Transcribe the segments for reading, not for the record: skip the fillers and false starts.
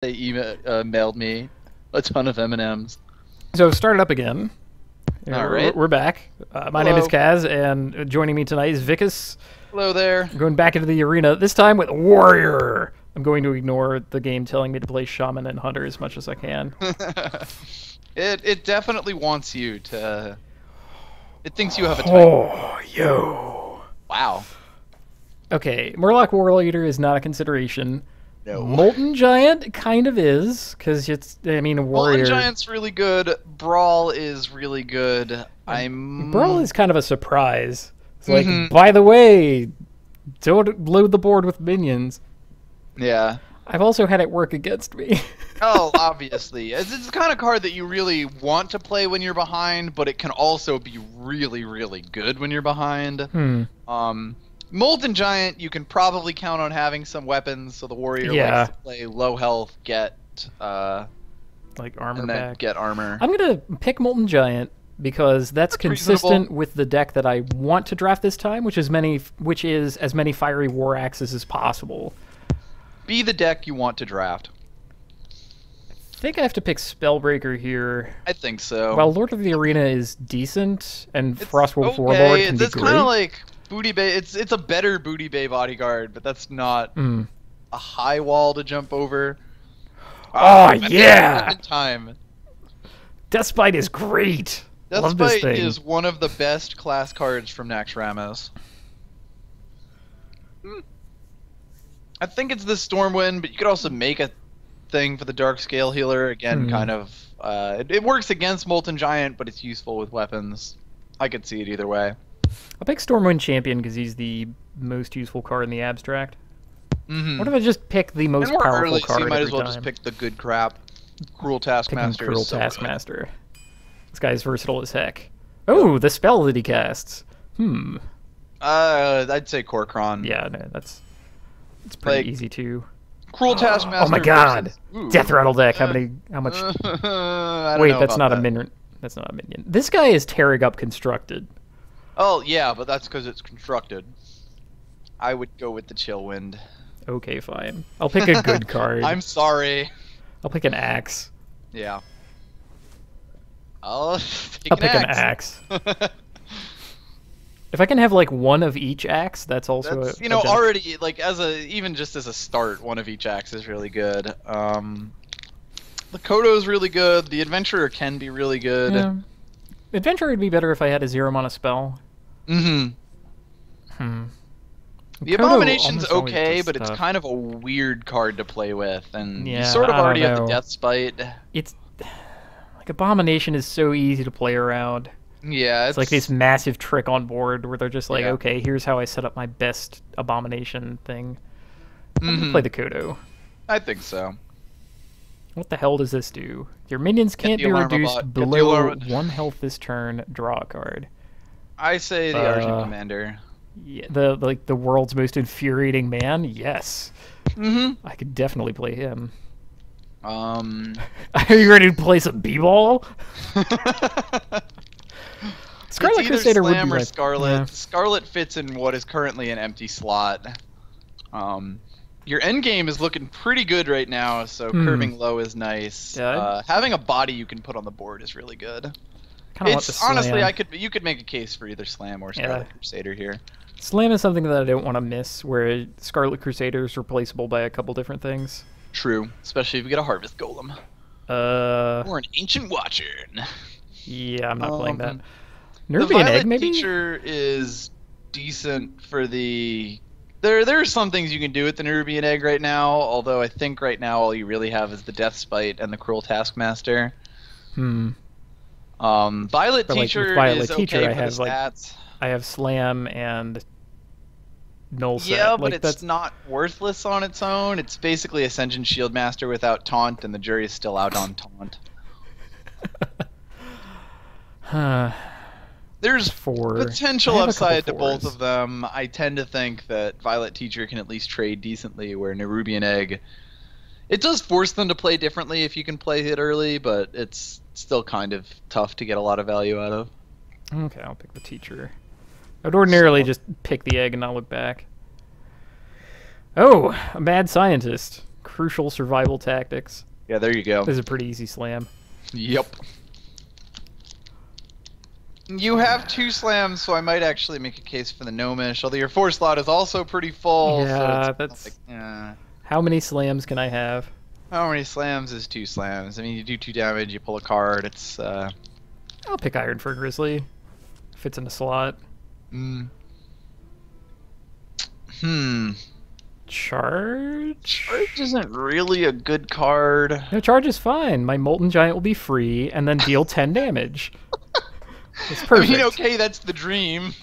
They mailed me a ton of M&Ms. So started up again. All We're, right. we're back. My name is Kaz, and joining me tonight is Vicus. Hello there. Going back into the arena, this time with Warrior. I'm going to ignore the game telling me to play Shaman and Hunter as much as I can. It definitely wants you to. It thinks you have a type. Oh, yo. Wow. Okay, Murloc Warleader is not a consideration. No. Molten Giant kind of is, because a Warrior... Molten Giant's really good. Brawl is really good. Brawl is kind of a surprise. It's like, by the way, don't load the board with minions. Yeah. I've also had it work against me. Oh, obviously. It's the kind of card that you really want to play when you're behind, but it can also be really, really good when you're behind. Molten Giant, you can probably count on having some weapons, so the Warrior likes to play low health, get like armor and then back. get armor. I'm gonna pick Molten Giant because that's consistent reasonable. with the deck that I want to draft this time, which is as many fiery war axes as possible. Be the deck you want to draft. I think I have to pick Spellbreaker here. I think so. While Lord of the Arena is decent and Frostwolf okay. Warlord can be It's great. kind of like Booty Bay. It's a better Booty Bay bodyguard, but that's not a high wall to jump over. Oh yeah! Time. Deathbite is great. Love this Deathbite thing. is one of the best class cards from Nax Ramos. I think it's the Stormwind, but you could also make a thing for the Dark Scale Healer. Again, kind of. It works against Molten Giant, but it's useful with weapons. I could see it either way. I'll pick Stormwind Champion because he's the most useful card in the abstract. What if I just pick the most powerful early, card so you might every as well time? just pick the good crap. Cruel Taskmaster. Cruel is so Taskmaster. This guy's versatile as heck. Oh, the spell that he casts. I'd say Korkron. Yeah, no, it's pretty easy too. Cruel Taskmaster. Oh my god! Versus, Death Rattle deck. How much? I don't Wait, know that's about not a that. minion. That's not a minion. This guy is tearing up constructed. Oh yeah, but that's because it's constructed. I would go with the Chillwind. Okay, fine. I'll pick a good card. I'm sorry. I'll pick an axe. Yeah. I'll Pick an axe. If I can have like one of each axe, that's also That's, already like even just as a start, one of each axe is really good. The Kodo's really good. The Adventurer can be really good. Yeah. Adventure would be better if I had a 0 mana spell. The Kodo Abomination's almost always okay, does but it's stuff. kind of a weird card to play with, and you Yeah, sort of I don't already have the know. Death Spite. It's like Abomination is so easy to play around. Yeah, It's like this massive trick on board where they're just like, Yeah. okay, here's how I set up my best Abomination thing. I'm gonna play the Kodo. I think so. What the hell does this do? Your minions can't the be alarm reduced bot. Get the below alarm- 1 health this turn. Draw a card. I say the Argent Commander. Yeah, the world's most infuriating man. Yes, I could definitely play him. Are you ready to play some b-ball? Scarlet It's either Crusader would Slam be or like, Scarlet. yeah. Scarlet fits in what is currently an empty slot. Your end game is looking pretty good right now, so curving low is nice. Yeah. Having a body you can put on the board is really good. Kinda want the It's honestly, slam. you could make a case for either Slam or Scarlet Crusader here. Slam is something that I don't want to miss, where Scarlet Crusader is replaceable by a couple different things. True, especially if you get a Harvest Golem or an Ancient Watcher. Yeah, I'm not playing that. The Nerubian Violet Egg, maybe? Teacher is decent for the. There are some things you can do with the Nerubian Egg right now, although I think right now all you really have is the Death Spite and the Cruel Taskmaster. Violet But, like, with Teacher Violet is Teacher, okay I for have, the like, stats. I have Slam and Null Set. Yeah, like, but it's that's... not worthless on its own. It's basically Ascension Shieldmaster without Taunt, and the jury is still out on Taunt. There's potential I have a upside to couple both fours. of them. I tend to think that Violet Teacher can at least trade decently, where Nerubian Egg, it does force them to play differently if you can play it early, but it's still kind of tough to get a lot of value out of. Okay, I'll pick the Teacher. I'd ordinarily just pick the egg and not look back. Oh, a mad scientist. Crucial survival tactics. Yeah, there you go. This is a pretty easy slam. Yep. You have 2 slams, so I might actually make a case for the Gnomish, although your 4 slot is also pretty full. Yeah, so that's... Like, How many slams can I have? How many slams is 2 slams? I mean, you do 2 damage, you pull a card, it's, I'll pick Iron for Grizzly. Fits in the slot. Charge? Charge isn't really a good card. No, Charge is fine. My Molten Giant will be free, and then deal 10 damage. It's perfect. I mean, okay, that's the dream.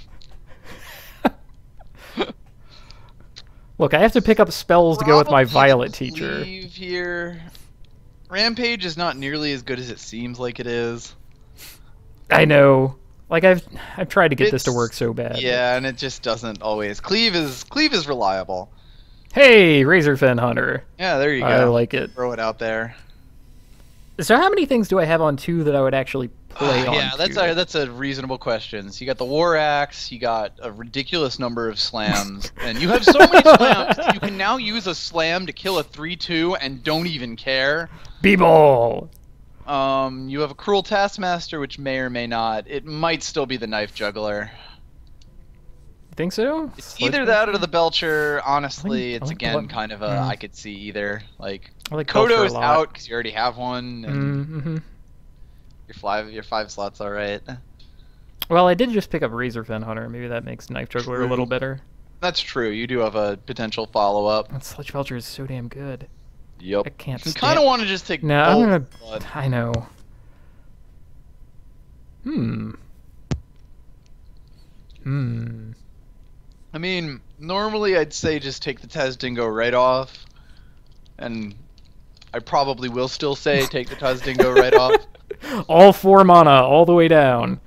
Look, I have to pick up spells to go with my Violet Teacher. Here. Rampage is not nearly as good as it seems like it is. I know. Like I've tried to get this to work so bad. Yeah, and it just doesn't always. Cleave is reliable. Hey, Razorfen Hunter. Yeah, there you go. I like it. Throw it out there. So how many things do I have on 2 that I would actually play on? Yeah, that's a reasonable question. So you got the War Axe, you got a ridiculous number of slams, and you have so many slams that you can now use a slam to kill a 3/2 and don't even care. B-ball. You have a Cruel Taskmaster, which may or may not. It might still be the Knife Juggler. Think so? It's either that or the Belcher. Honestly, it's again kind of a I could see either. Like Kodo is out because you already have one. And your 5 slots all right. Well, I did just pick up Razorfen Hunter. Maybe that makes Knife Juggler a little better. That's true. You do have a potential follow-up. That Sledge Belcher is so damn good. Yep. I can't stand... You kind of want to just take No, I'm gonna... Blood. I know. I mean, normally I'd say just take the Tazdingo right off. And I probably will still say take the Tazdingo right off. All 4 mana, all the way down.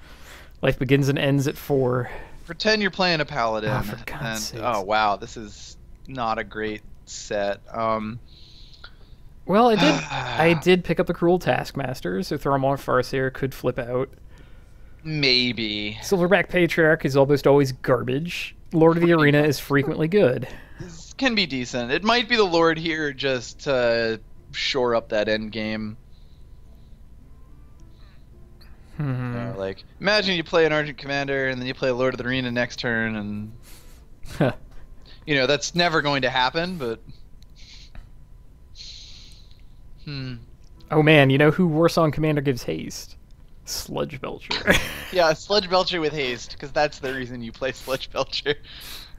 Life begins and ends at 4. Pretend you're playing a Paladin. Oh, for God's sakes. Oh, wow, this is not a great set. Well, I did pick up the Cruel Taskmaster, so Thermal Farseer could flip out. Maybe. Silverback Patriarch is almost always garbage. Lord of the Arena is frequently good. This can be decent. It might be the Lord here just to shore up that end game. Like, imagine you play an Argent Commander and then you play a Lord of the Arena next turn, and you know that's never going to happen. But oh man, you know who Warsong Commander gives haste? Sludge Belcher. Yeah, Sludge Belcher with haste, because that's the reason you play Sludge Belcher.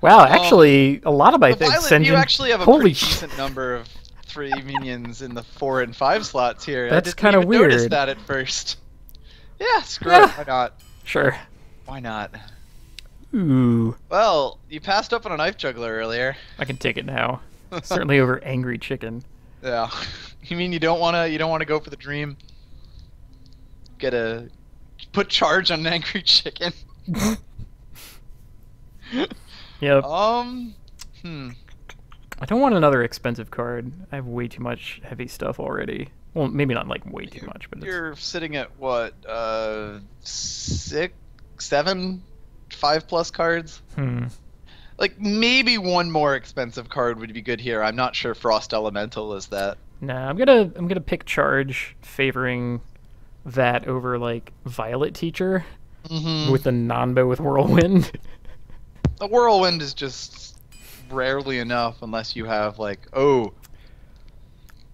Wow, actually, a lot of my things send you actually have a pretty decent number of 3 minions in the 4 and 5 slots here. That's kind of weird. I didn't notice that at first. Yeah, screw it. Why not? Sure. Why not? Ooh. Well, you passed up on a Knife Juggler earlier. I can take it now. Certainly over Angry Chicken. Yeah. You mean you don't wanna go for the dream? Put charge on an Angry Chicken. Yep. I don't want another expensive card. I have way too much heavy stuff already. Well, maybe not like way too much, but you're sitting at what, 6, 7, 5+ cards? Like maybe one more expensive card would be good here. I'm not sure Frost Elemental is that. Nah, I'm gonna pick charge, favoring that over like Violet Teacher with the Nanbo with Whirlwind. The Whirlwind is just rarely enough unless you have like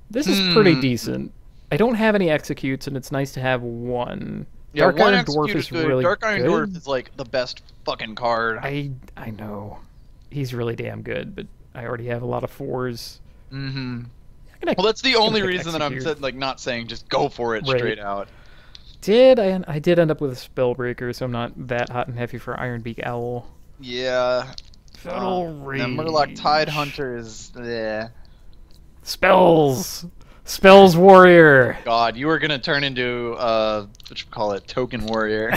This is pretty decent. I don't have any executes, and it's nice to have one. Yeah, Dark one Iron Dwarf is good. really Dark Iron good. Dwarf is like the best fucking card. I know. He's really damn good, but I already have a lot of 4s. Well, that's the only reason that I'm like not saying just go for it straight out. I did end up with a Spellbreaker, so I'm not that hot and heavy for Ironbeak Owl. Yeah. Fatal Rage. The Murloc Tide Hunter is Spells Warrior. God, you were gonna turn into what you call it, Token Warrior.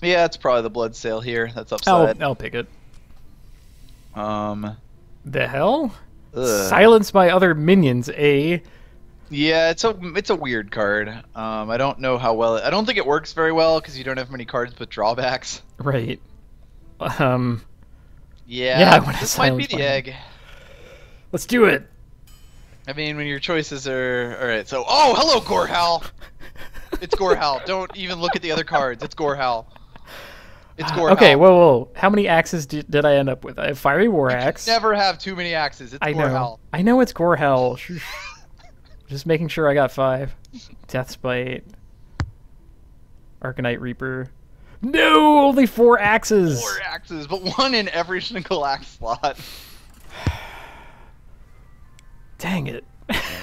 Yeah, it's probably the Blood Sail here. That's upside. I'll pick it. The hell? Silence my other minions, eh? Yeah, it's a weird card. I don't know how well I don't think it works very well because you don't have many cards with drawbacks. Right. Yeah, I want to this might be silence the my egg. Let's do it. I mean, when your choices are... Alright, so... Oh, hello, Gorehal! It's Gorehal. Don't even look at the other cards. It's Gorehal. It's Gorehal. Okay, whoa. How many axes did I end up with? I have Fiery War Axe. Never have too many axes. It's Gorehal. I know it's Gorehal. Just making sure I got 5. Death Spite. Arcanite Reaper. No, only 4 axes. 4 axes, but 1 in every single axe slot. Dang it.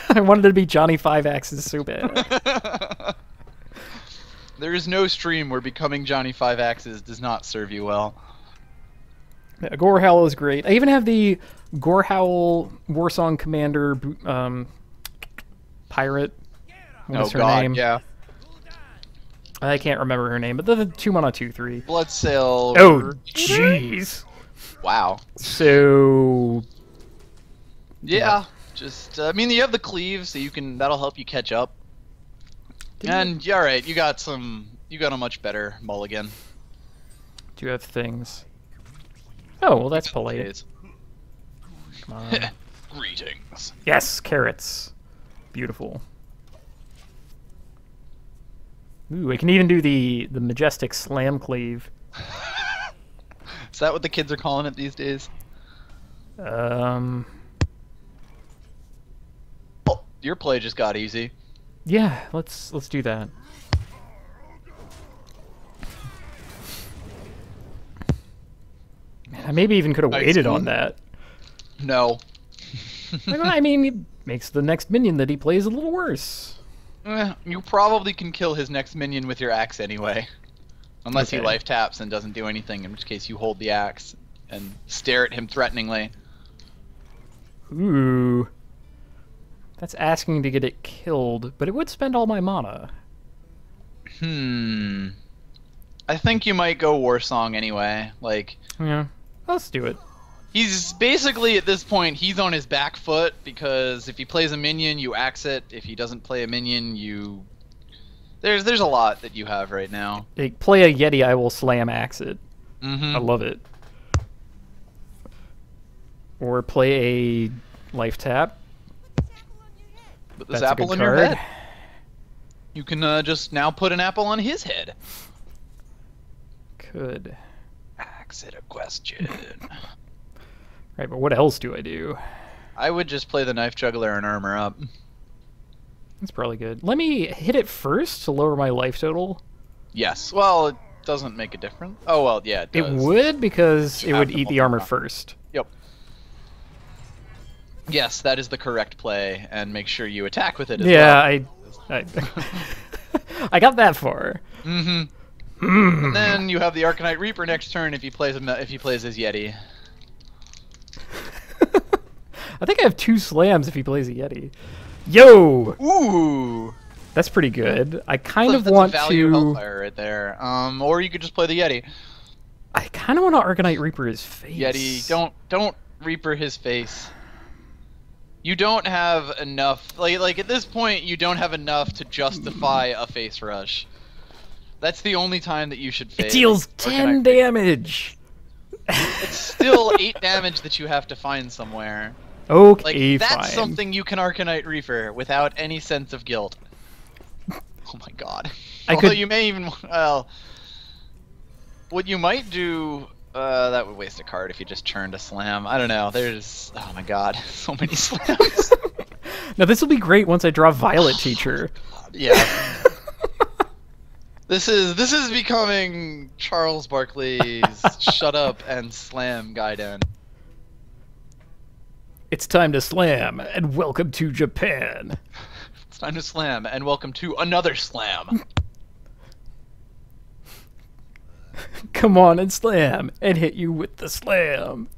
I wanted it to be Johnny 5 axes so bad. There is no stream where becoming Johnny 5 axes does not serve you well. Yeah, Gorehowl is great. I even have the Gorehowl Warsong Commander pirate. What's her name? Yeah. I can't remember her name, but the 2-mana 2/3. Bloodsail. Oh, jeez. Wow. So. Yeah. Just, I mean, you have the cleave, so you can. That'll help you catch up. And yeah, right. You got a much better mulligan. Do you have things? Oh, well, that's polite. Come on. Greetings. Yes, carrots. Beautiful. Ooh, I can even do the majestic slam cleave. Is that what the kids are calling it these days? Oh, your play just got easy. Yeah, let's do that. Man, I maybe even could have waited on that. No. I mean, it makes the next minion that he plays a little worse. You probably can kill his next minion with your axe anyway. Unless he life taps and doesn't do anything, in which case you hold the axe and stare at him threateningly. Ooh. That's asking to get it killed, but it would spend all my mana. I think you might go Warsong anyway. Like, yeah, let's do it. He's basically, at this point, he's on his back foot, because if he plays a minion, you axe it. If he doesn't play a minion, you... There's a lot that you have right now. Like, play a Yeti, I will slam axe it. Mm-hmm. I love it. Or play a life tap. Put this apple on your head. You can just now put an apple on his head. Could. Axe it a question. Right, but what else do I do? I would just play the Knife Juggler and armor up. That's probably good. Let me hit it first to lower my life total. Yes. Well, it doesn't make a difference. Oh, well, yeah, it does. It would, because it would eat the armor first. Yep. Yes, that is the correct play, and make sure you attack with it as well. Yeah, I got that far. Mm-hmm. And then you have the Arcanite Reaper next turn if he plays his Yeti. I think I have 2 slams if he plays a Yeti. Yo! Ooh! That's pretty good. I kind of want that's a value to... Hellfire right there. Or you could just play the Yeti. I kind of want to Arcanite Reaper his face. Yeti, don't Reaper his face. You don't have enough... Like at this point, you don't have enough to justify a face rush. That's the only time that you should face. It deals 10 damage! It's still 8 damage that you have to find somewhere. Okay, that's fine. something you can Arcanite Reaper without any sense of guilt. Oh my god. Although you may even... Well... What you might do... that would waste a card if you just churned a slam. I don't know. There's... Oh my god. So many slams. Now this will be great once I draw Violet Teacher. Yeah. This is becoming Charles Barkley's Shut Up and Slam Gaiden. It's time to slam, and welcome to Japan. It's time to slam, and welcome to another slam. Come on and slam, and hit you with the slam.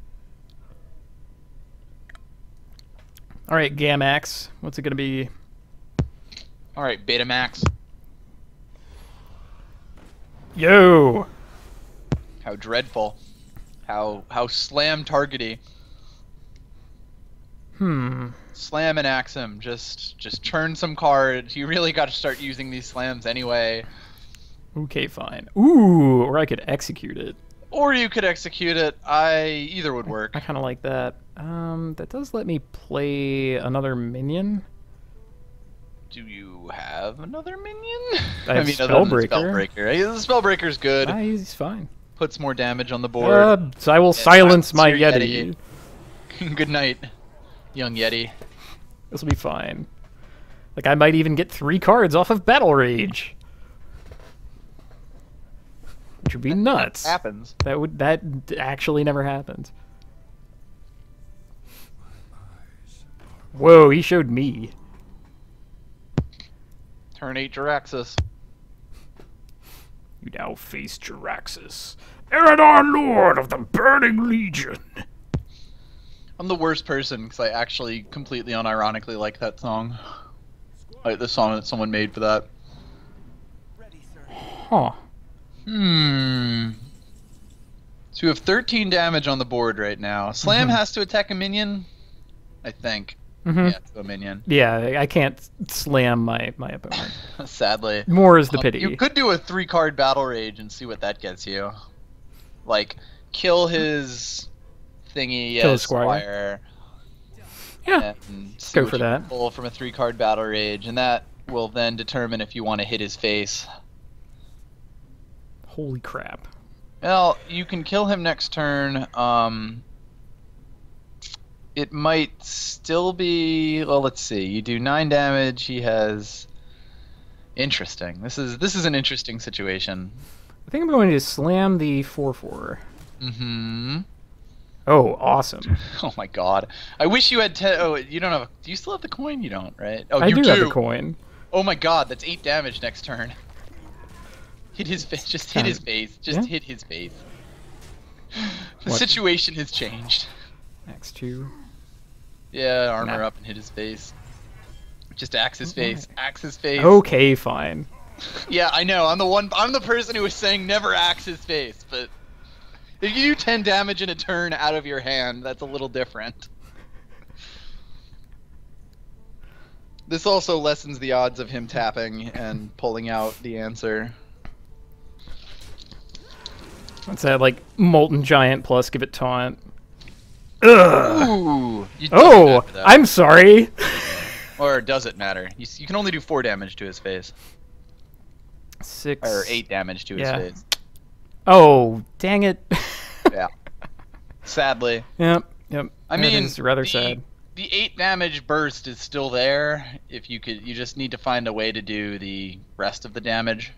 Alright, Gamax. What's it gonna be? Alright, Betamax. Yo! How dreadful. How slam targety. Slam and axe him. Just churn some cards. You really got to start using these slams anyway. Okay, fine. Ooh, or I could execute it. Or you could execute it. Either would work. I kind of like that. That does let me play another minion. Do you have another minion? I have Spellbreaker. The Spellbreaker's good. He's fine. Puts more damage on the board. So I will silence my Yeti. Good night, young Yeti. This will be fine. Like, I might even get 3 cards off of Battle Rage. Which would be nuts. That happens. That actually never happens. Whoa, he showed me. Turn 8 Jiraxis. You now face Jiraxis, Eredar, Lord of the Burning Legion. I'm the worst person because I actually completely unironically like that song. Like the song that someone made for that. Huh. So you have 13 damage on the board right now. Slam has to attack a minion, I think. Yeah, to a minion. Yeah, I can't slam my opponent. Sadly. More is the pity. You could do a 3-card Battle Rage and see what that gets you. Like, kill his thingy, kill his squire. Yeah, go for that. Pull from a 3-card Battle Rage, and that will then determine if you want to hit his face. Holy crap. Well, you can kill him next turn. It might still be... Well, let's see. You do 9 damage. He has... Interesting. This is an interesting situation. I think I'm going to slam the 4/4. Oh, awesome. Oh my god. I wish you had 10... Oh, you don't have... Do you still have the coin? You don't, right? Oh, I do have the coin. Oh my god, that's 8 damage next turn. Hit his face. Just hit his face. Just hit his face. The situation has changed. Next 2. Yeah, armor up and hit his face. Just axe his face. Axe his face. Okay, fine. Yeah, I know. I'm the person who was saying never axe his face, but if you do 10 damage in a turn out of your hand, that's a little different. This also lessens the odds of him tapping and pulling out the answer. What's that, like, Molten Giant plus give it taunt? Ugh. Ooh, oh, I'm sorry. Or does it matter? You can only do 4 damage to his face. 6 or 8 damage to his face. Oh, dang it. Yeah. Sadly. Yep. I mean, it's rather sad. The 8 damage burst is still there. If you just need to find a way to do the rest of the damage.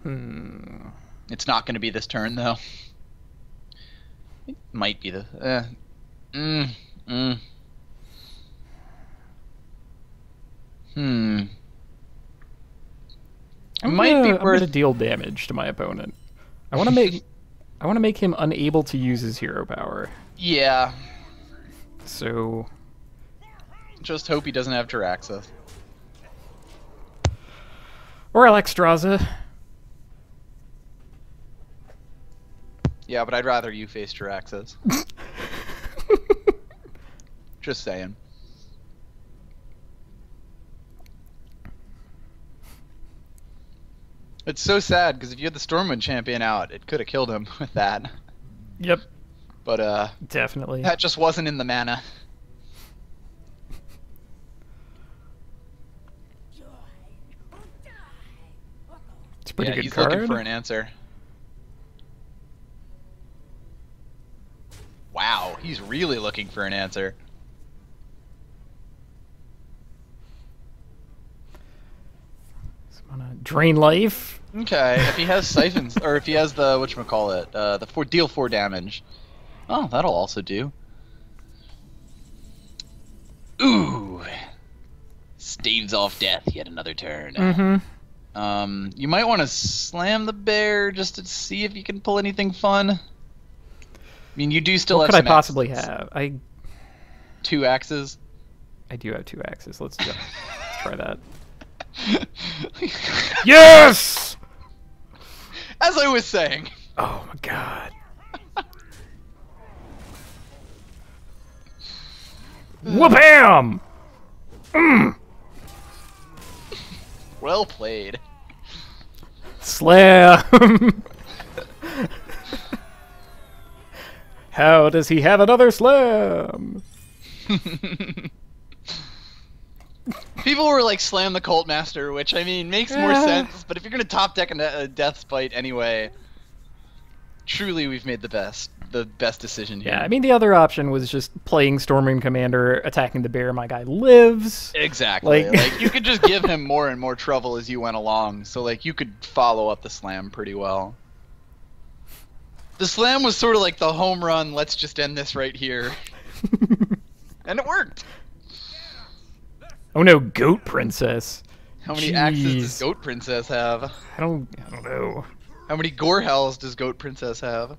It's not going to be this turn though. It might be the. I'm gonna deal damage to my opponent. I want to make him unable to use his hero power. Yeah. So. Just hope he doesn't have Jiraxis. Or Alexstrasza. Yeah, but I'd rather you face Jiraxis. Just saying. It's so sad because if you had the Stormwind champion out, it could have killed him with that. Yep. But definitely. That just wasn't in the mana. It's a pretty good he's card. Looking for an answer. Wow, he's really looking for an answer. So I'm gonna drain life. Okay, if he has siphons, or if he has the whatchamacallit, the deal 4 damage. Oh, that'll also do. Ooh, staves off death. Yet another turn. You might want to slam the bear just to see if you can pull anything fun. I mean, you do still have. What could some I possibly axes. have? 2 axes. I do have 2 axes. Let's try that. Yes! As I was saying. Oh my god. Whoop-ham! Well played. Slam! How does he have another slam? People were like, slam the Cult Master, which, I mean, makes more sense, but if you're going to top deck a Death Spite anyway, truly we've made the best decision here. Yeah, I mean, the other option was just playing Storming Commander, attacking the bear, my guy lives. Exactly. Like, you could just give him more and more trouble as you went along, so, like, you could follow up the slam pretty well. The slam was sort of like the home run, let's just end this right here. And it worked! Oh no, Goat Princess. How many axes does Goat Princess have? I don't know. How many Gore Howls does Goat Princess have? How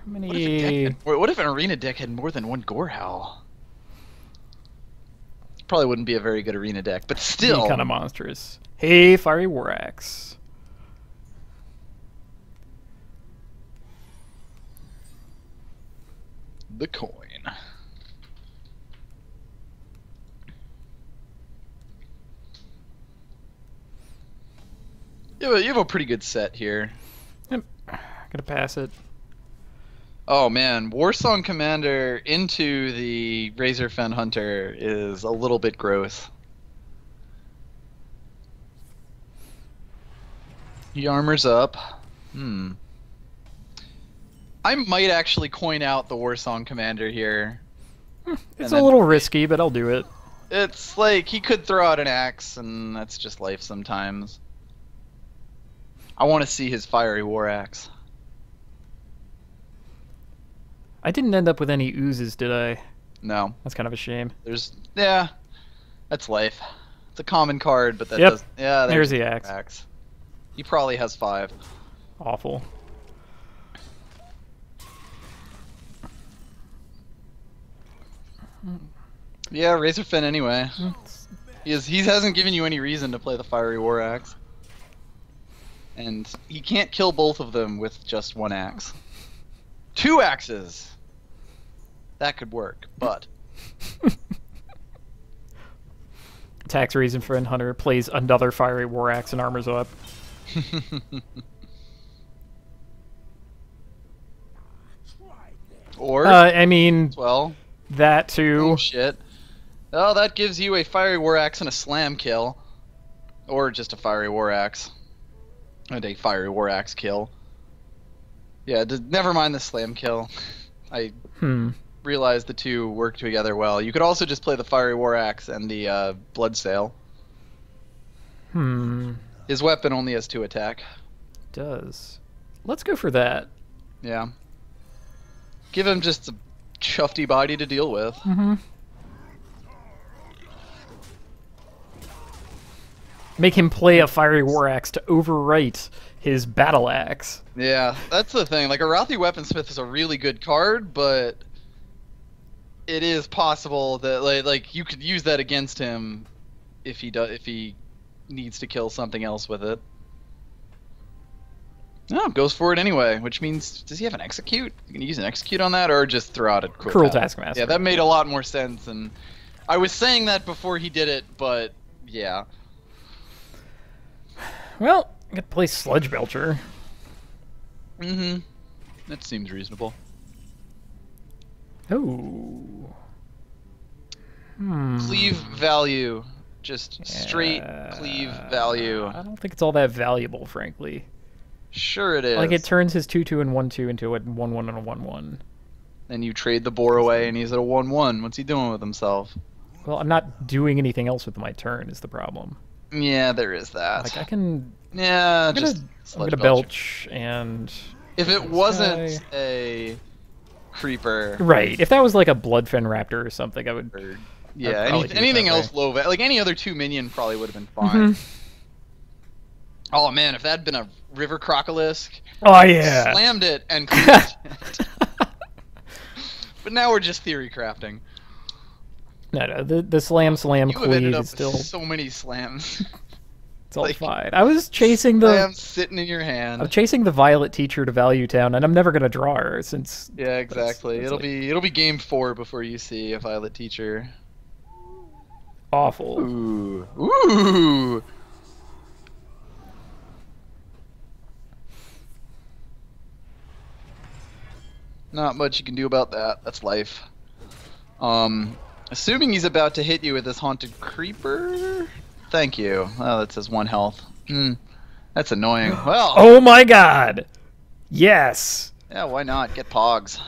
many... What if an arena deck had more than one Gore Howl? Probably wouldn't be a very good arena deck, but still... kind of monstrous. Hey, Fiery War Axe. The coin. You have a pretty good set here. Yep. Gonna pass it. Oh man, Warsong Commander into the Razorfen Hunter is a little bit gross. He armors up. I might actually coin out the Warsong Commander here. It's a little risky, but I'll do it. It's like, he could throw out an axe, and that's just life sometimes. I want to see his Fiery War Axe. I didn't end up with any oozes, did I? No. That's kind of a shame. Yeah, that's life. It's a common card, but that does... Yeah, there's the axe. He probably has 5. Awful. Yeah, Razorfen anyway. He hasn't given you any reason to play the Fiery War Axe. And he can't kill both of them with just one axe. 2 axes! That could work, but... Tax reason for Hunter plays another Fiery War Axe and armors up. Or... I mean... Well... That too. Oh shit. Oh, that gives you a Fiery War Axe and a slam kill. Or just a Fiery War Axe. And a Fiery War Axe kill. Yeah, never mind the slam kill. I realized the two work together well. You could also just play the Fiery War Axe and the Bloodsail. His weapon only has 2 attack. Does. Let's go for that. Yeah. Give him just a chufty body to deal with. Make him play a Fiery War Axe to overwrite his Battle Axe. Yeah, that's the thing. Like, Arathi Weaponsmith is a really good card, but it is possible that like you could use that against him if he needs to kill something else with it. No, goes for it anyway, which means, does he have an execute? You can use an execute on that, or just throw out a Cruel Taskmaster. Yeah, that made a lot more sense, and I was saying that before he did it, but yeah. Well, I could play Sludge Belcher. That seems reasonable. Oh. Cleave value. Just straight cleave value. I don't think it's all that valuable, frankly. Sure it is. Like, it turns his 2/2 and 1/2 into a 1/1 and a 1/1. Then you trade the boar away and he's at a 1/1. What's he doing with himself? Well, I'm not doing anything else with my turn is the problem. Yeah, there is that. Like, I can... Yeah, I'm gonna belch and... If it wasn't a creeper... Right, if that was like a Bloodfen Raptor or something, I would... Yeah, anything else low... Like, any other 2 minion probably would have been fine. Oh man, if that had been a River Crocolisk... Oh yeah! Slammed it and cleaved it. But now we're just theory crafting. No, the slam cleave is still... with so many slams. It's all fine. I was chasing the... Slam sitting in your hand. I'm chasing the Violet Teacher to Value Town, and I'm never gonna draw her since... Yeah, exactly. It'll be game 4 before you see a Violet Teacher. Awful. Ooh. Not much you can do about that. That's life. Assuming he's about to hit you with this haunted creeper. Thank you. Oh, that says 1 health. That's annoying. Well. Oh my god! Yes! Yeah, why not? Get pogs.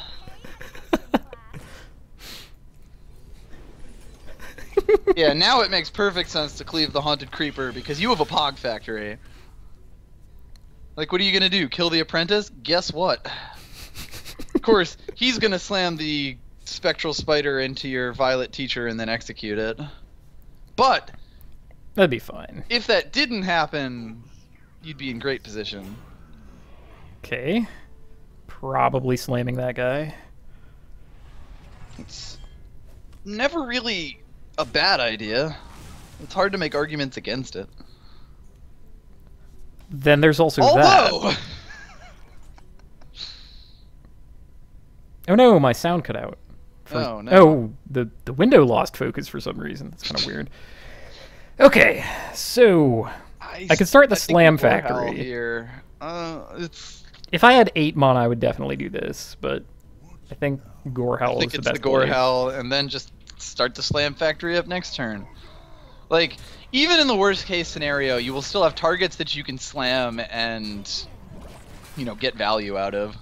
Yeah, now it makes perfect sense to cleave the haunted creeper because you have a pog factory. Like, what are you gonna do? Kill the apprentice? Guess what? Of course, he's gonna slam the spectral spider into your violet teacher and then execute it. But that'd be fine. If that didn't happen, you'd be in great position. Okay. Probably slamming that guy. It's never really a bad idea. It's hard to make arguments against it. Then there's also that. Oh no, my sound cut out. Oh no. Oh, the window lost focus for some reason. That's kind of weird. Okay, so I can start the slam factory. Here. It's. If I had 8 mana, I would definitely do this, but I think Gore Howl is the best. I think it's the Gore Howl, and then just start the slam factory up next turn. Like, even in the worst case scenario, you will still have targets that you can slam and, you know, get value out of.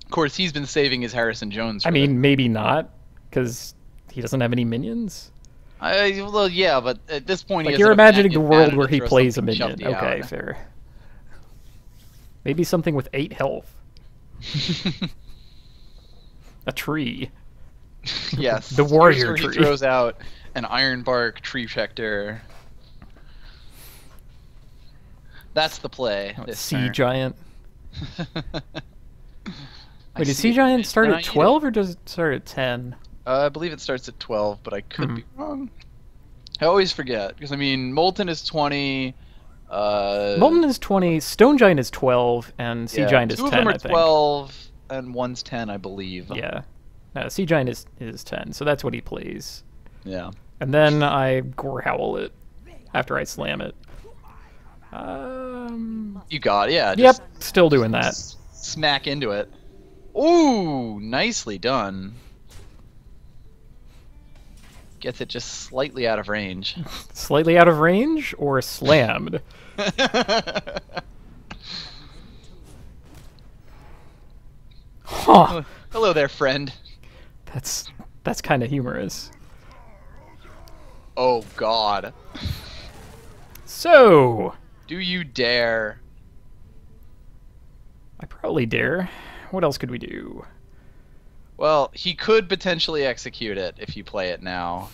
Of course, he's been saving his Harrison Jones. I mean, maybe not, because he doesn't have any minions. Well, yeah, but at this point, like, you're imagining the world where he plays a minion. Okay, fair. Maybe something with 8 health. A tree. Yes. The warrior tree. He throws out an ironbark tree protector. That's the play. Sea Giant. Wait, does Sea Giant start at 12 or does it start at 10? I believe it starts at 12, but I could be wrong. I always forget, because I mean, Molten is 20. Molten is 20, Stone Giant is 12, and Sea Giant is 10, I think. 2 of them are 12, and one's 10, I believe. Yeah. No, Sea Giant is 10, so that's what he plays. Yeah. And then I Gore Howl it after I slam it. You got it, yeah. Yep, still doing that. Smack into it. Ooh, nicely done. Gets it just slightly out of range. Slightly out of range or slammed? Huh. Hello there, friend. That's kind of humorous. Oh God. So. Do you dare? I probably dare. What else could we do? Well, he could potentially execute it if you play it now.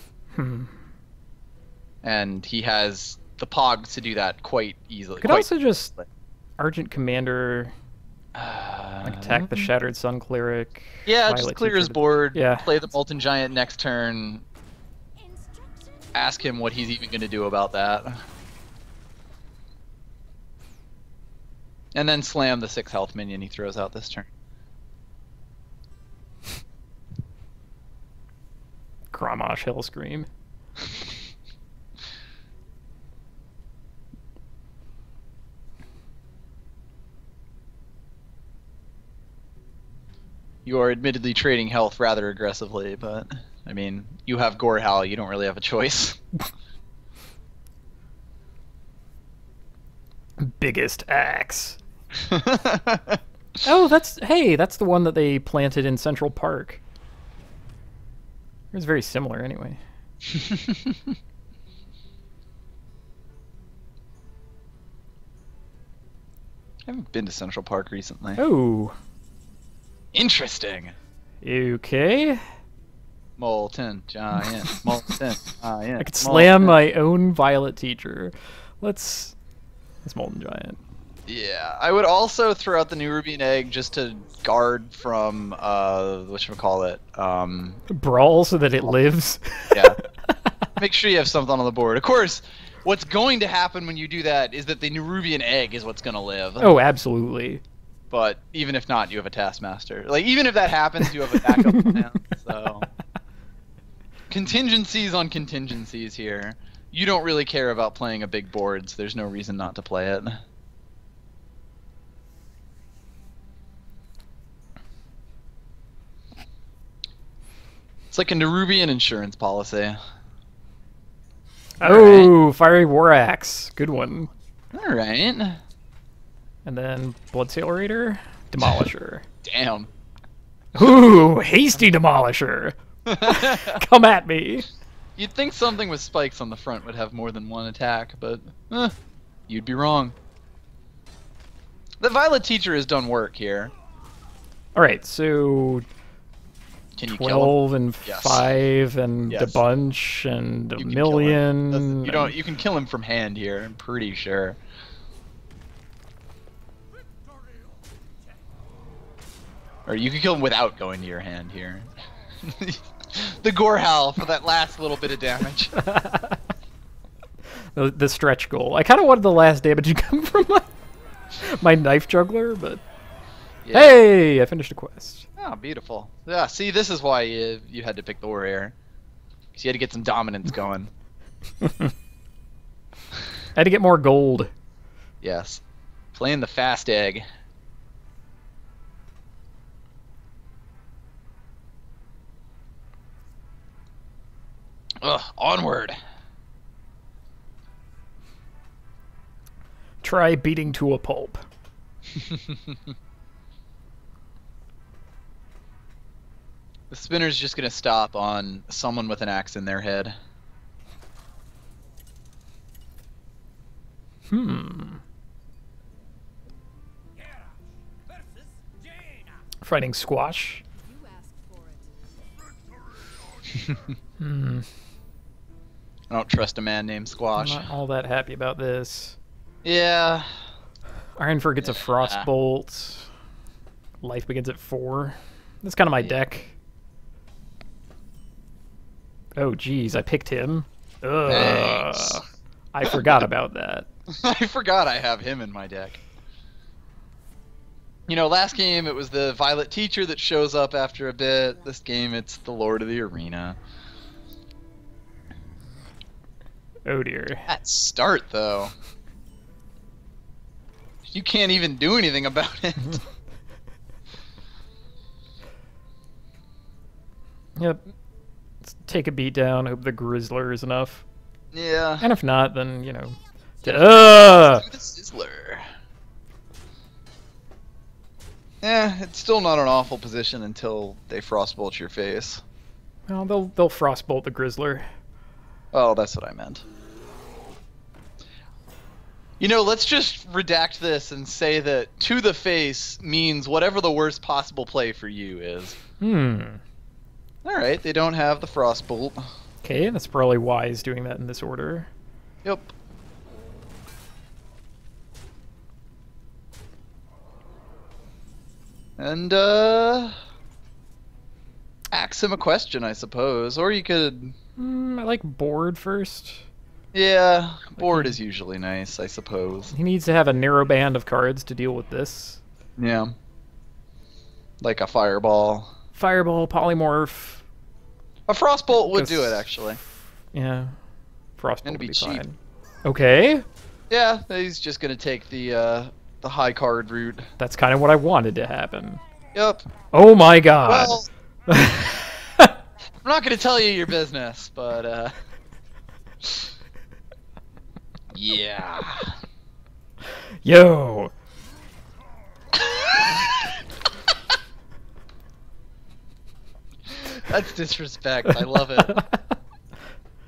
And he has the pogs to do that quite easily. Could also just Argent Commander attack the Shattered Sun Cleric. Yeah, just clear his board, yeah. Play the Molten Giant next turn. Ask him what he's even going to do about that. And then slam the 6 health minion he throws out this turn. Gramash Hellscream. You are admittedly trading health rather aggressively, but I mean, you have Gore Howl, you don't really have a choice. Biggest axe. Oh, that's the one that they planted in Central Park. It was very similar anyway. I haven't been to Central Park recently. Oh. Interesting. Okay. Molten Giant. Molten Giant. I could slam my own Violet Teacher. Let's Molten Giant. Yeah, I would also throw out the Nerubian Egg just to guard from whatchamacallit. Brawl so that it lives. Yeah. Make sure you have something on the board. Of course, what's going to happen when you do that is that the Nerubian Egg is what's going to live. Oh, absolutely. But even if not, you have a Taskmaster. Like, even if that happens, you have a backup plan. So contingencies on contingencies here. You don't really care about playing a big board, so there's no reason not to play it. like a Nerubian insurance policy. Oh, right. Fiery War Axe. Good one. All right. And then Bloodsail Raider, Demolisher. Damn. Ooh, Hasty Demolisher. Come at me. You'd think something with spikes on the front would have more than one attack, but you'd be wrong. The Violet Teacher has done work here. Alright, so... Can you 12 kill him? And 5 and a bunch and a million. You can kill him from hand here, I'm pretty sure. Or you can kill him without going to your hand here. The Gore Howl for that last little bit of damage. The stretch goal. I kind of wanted the last damage to come from my knife juggler, but... Yeah. Hey! I finished a quest. Oh, beautiful. Yeah, see, this is why you had to pick the warrior. Because you had to get some dominance going. I had to get more gold. Yes. Playing the fast egg. Ugh, onward. Try beating to a pulp. The spinner's just gonna stop on someone with an axe in their head. Fighting squash. I don't trust a man named Squash. I'm not all that happy about this. Yeah. Ironfur gets a Frostbolt. Life begins at 4. That's kind of my deck. Oh, geez, I picked him. Ugh. I forgot about that. I forgot I have him in my deck. You know, last game it was the Violet Teacher that shows up after a bit. This game it's the Lord of the Arena. Oh dear. That start, though. You can't even do anything about it. Yep. Let's take a beat down. Hope the Grizzler is enough. Yeah. And if not, then, you know. The Sizzler. Yeah, it's still not an awful position until they frostbolt your face. Well, they'll frostbolt the Grizzler. Oh, that's what I meant. You know, let's just redact this and say that to the face means whatever the worst possible play for you is. Alright, they don't have the Frostbolt. Okay, that's probably wise doing that in this order. Yep. And, ask him a question, I suppose. Or you could... I like board first. Yeah, board is usually nice, I suppose. He needs to have a narrow band of cards to deal with this. Yeah. Like a fireball. Fireball, polymorph. A frostbolt would do it, actually. Yeah. Frostbolt and it'd be cheap. Fine. Okay. Yeah, he's just gonna take the high card route. That's kind of what I wanted to happen. Yep. Oh my god. Well, I'm not gonna tell you your business, but yeah. Yo. That's disrespect. I love it.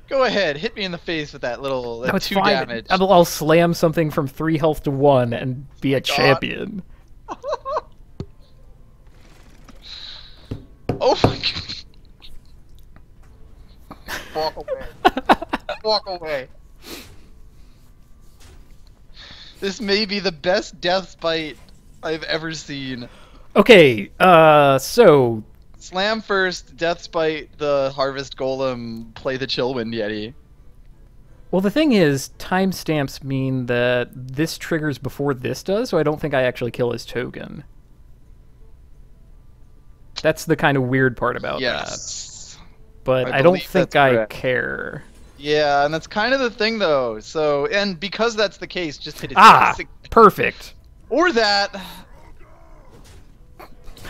Go ahead, hit me in the face with that little 2 damage. I'll slam something from 3 health to 1 and be a champion. Oh my god. Walk away. Walk away. This may be the best death spite I've ever seen. Okay, so... Slam first, death spite the Harvest Golem, play the Chillwind Yeti. Well, the thing is, timestamps mean that this triggers before this does, so I don't think I actually kill his token. That's the kind of weird part about that. But I don't think I care. Yeah, and that's kind of the thing, though. So, and because that's the case, just hit it. Perfect. Or that.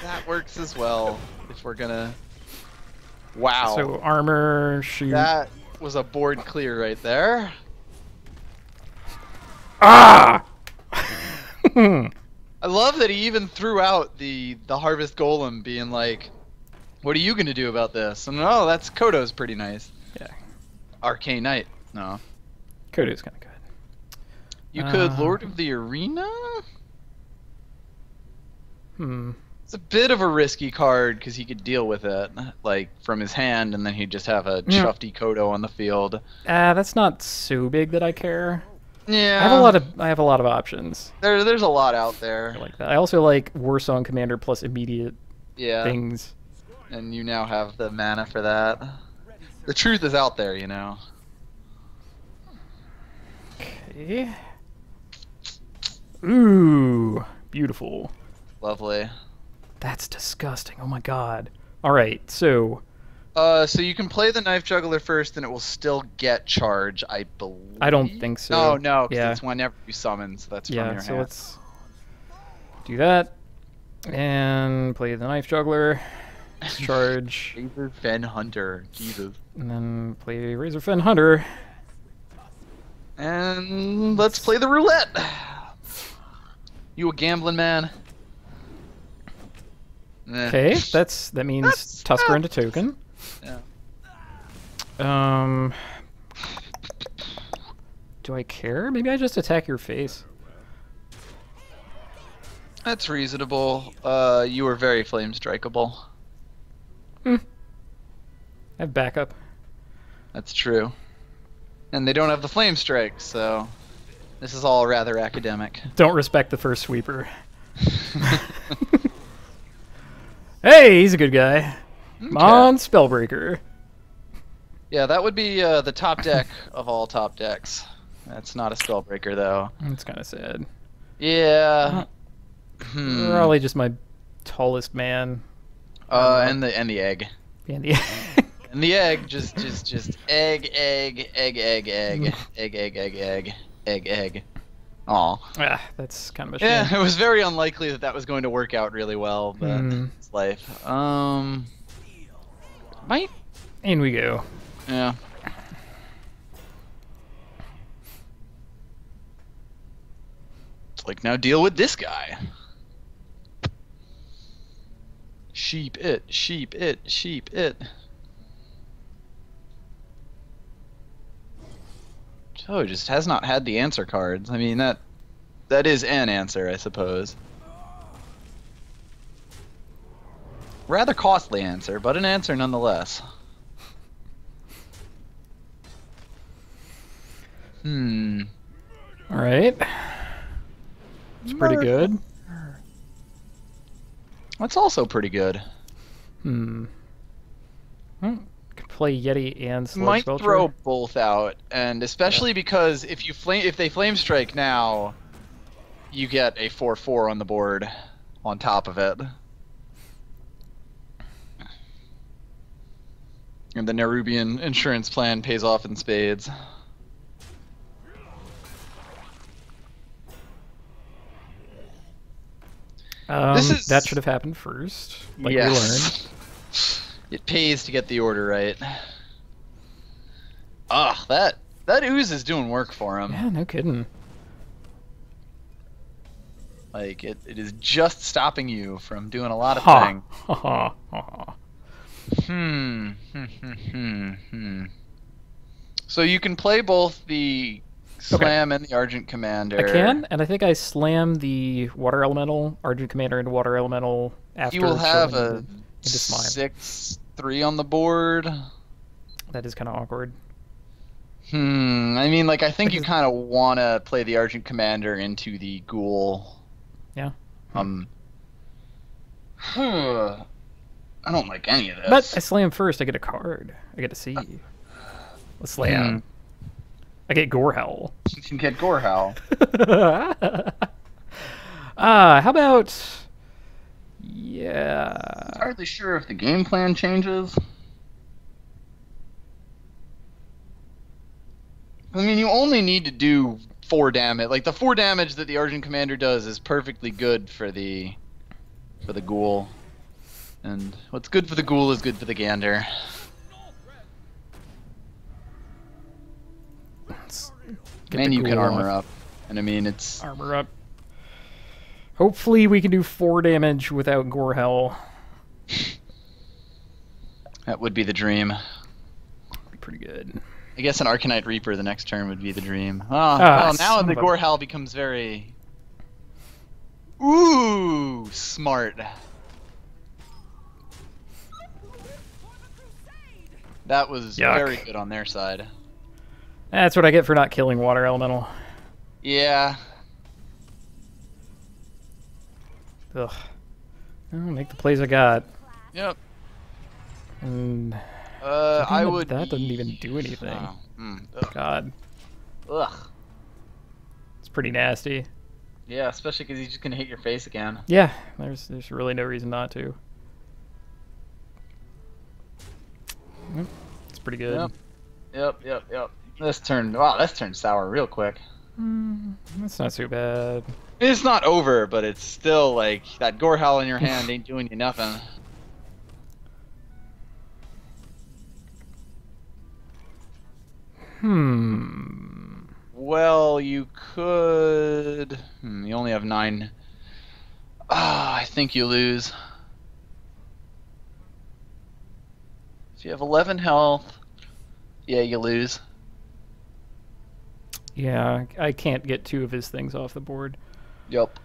That works as well. If we're gonna. Wow. So armor, shoot. That was a board clear right there. Ah! I love that he even threw out the Harvest Golem being like, what are you going to do about this? And oh, that's Kodo's pretty nice. Yeah. Arcane Knight. No. Kodo's kind of good. You could Lord of the Arena? It's a bit of a risky card because he could deal with it, like, from his hand, and then he'd just have a Shufty Kodo on the field. That's not so big that I care. Yeah. I have a lot of options. There's a lot out there. I like that. I also like Warsong Commander plus immediate things. And you now have the mana for that. The truth is out there, you know. Okay. Ooh, beautiful. Lovely. That's disgusting. Oh my god. All right, so. So you can play the Knife Juggler first, and it will still get charge, I believe. I don't think so. No, because it's whenever you summon, so that's from your hand. So let's do that, and play the Knife Juggler. Charge. Razorfen Hunter. Jesus. And then play Razorfen Hunter. And let's play the roulette. You a gambling man? Okay, that means Tusker into token. Yeah. Do I care? Maybe I just attack your face. That's reasonable. You are very flame strikeable. I have backup. That's true. And they don't have the flame strike, so this is all rather academic. Don't respect the first sweeper. Hey, he's a good guy. Okay. Come on, Spellbreaker. Yeah, that would be the top deck of all top decks. That's not a Spellbreaker, though. That's kind of sad. Yeah. Probably just my tallest man. And the egg. And the egg. And the egg, just egg, egg, egg, egg, egg, egg, egg, egg, egg, egg, egg. Aw. That's kind of a shame. Yeah, it was very unlikely that was going to work out really well, but it's life. Might. In we go. Yeah. It's like, now deal with this guy. Sheep it, sheep it, sheep it. Joe just has not had the answer cards. I mean, that is an answer, I suppose. Rather costly answer, but an answer nonetheless. Alright. It's pretty good. That's also pretty good. Could play Yeti and Sludge Might Belcher. throw both out, and especially because if they flame strike now, you get a 4/4 on the board on top of it. And the Nerubian insurance plan pays off in spades. That should have happened first, like we learned. It pays to get the order right. That ooze is doing work for him. Yeah, no kidding. Like, it is just stopping you from doing a lot of things. So you can play both the Slam and the Argent Commander. I can, and I think I slam the Water Elemental, Argent Commander into Water Elemental after. You will have a into Slime. 6/3 on the board. That is kind of awkward. I mean, like, I think you kind of want to play the Argent Commander into the Ghoul. Yeah. I don't like any of this. But I slam first, I get a card. I get to see. Let's slam. I get Gorehowl. You can get Gorehowl. How about... Yeah... I'm hardly sure if the game plan changes. I mean, you only need to do 4 damage. Like, the 4 damage that the Argent Commander does is perfectly good for the Ghoul. And what's good for the Ghoul is good for the Gander. And you can armor up. And I mean, it's... Armor up. Hopefully we can do 4 damage without Gore Hell. That would be the dream. Be pretty good. I guess an Arcanite Reaper the next turn would be the dream. Oh, well, now the Gore Hell becomes very... Ooh, smart. That was very good on their side. That's what I get for not killing Water Elemental. Yeah. Ugh. I'll make the plays I got. Yep. And I would. That doesn't even do anything. God. Ugh. It's pretty nasty. Yeah, especially because he's just gonna hit your face again. Yeah, there's really no reason not to. It's pretty good. Yep. This turned sour real quick. That's not too bad. It's not over, but it's still like that Gore Howl in your hand ain't doing you nothing. Well, you could... you only have 9. I think you lose. If you have 11 health, yeah, you lose. Yeah, I can't get 2 of his things off the board. Yep.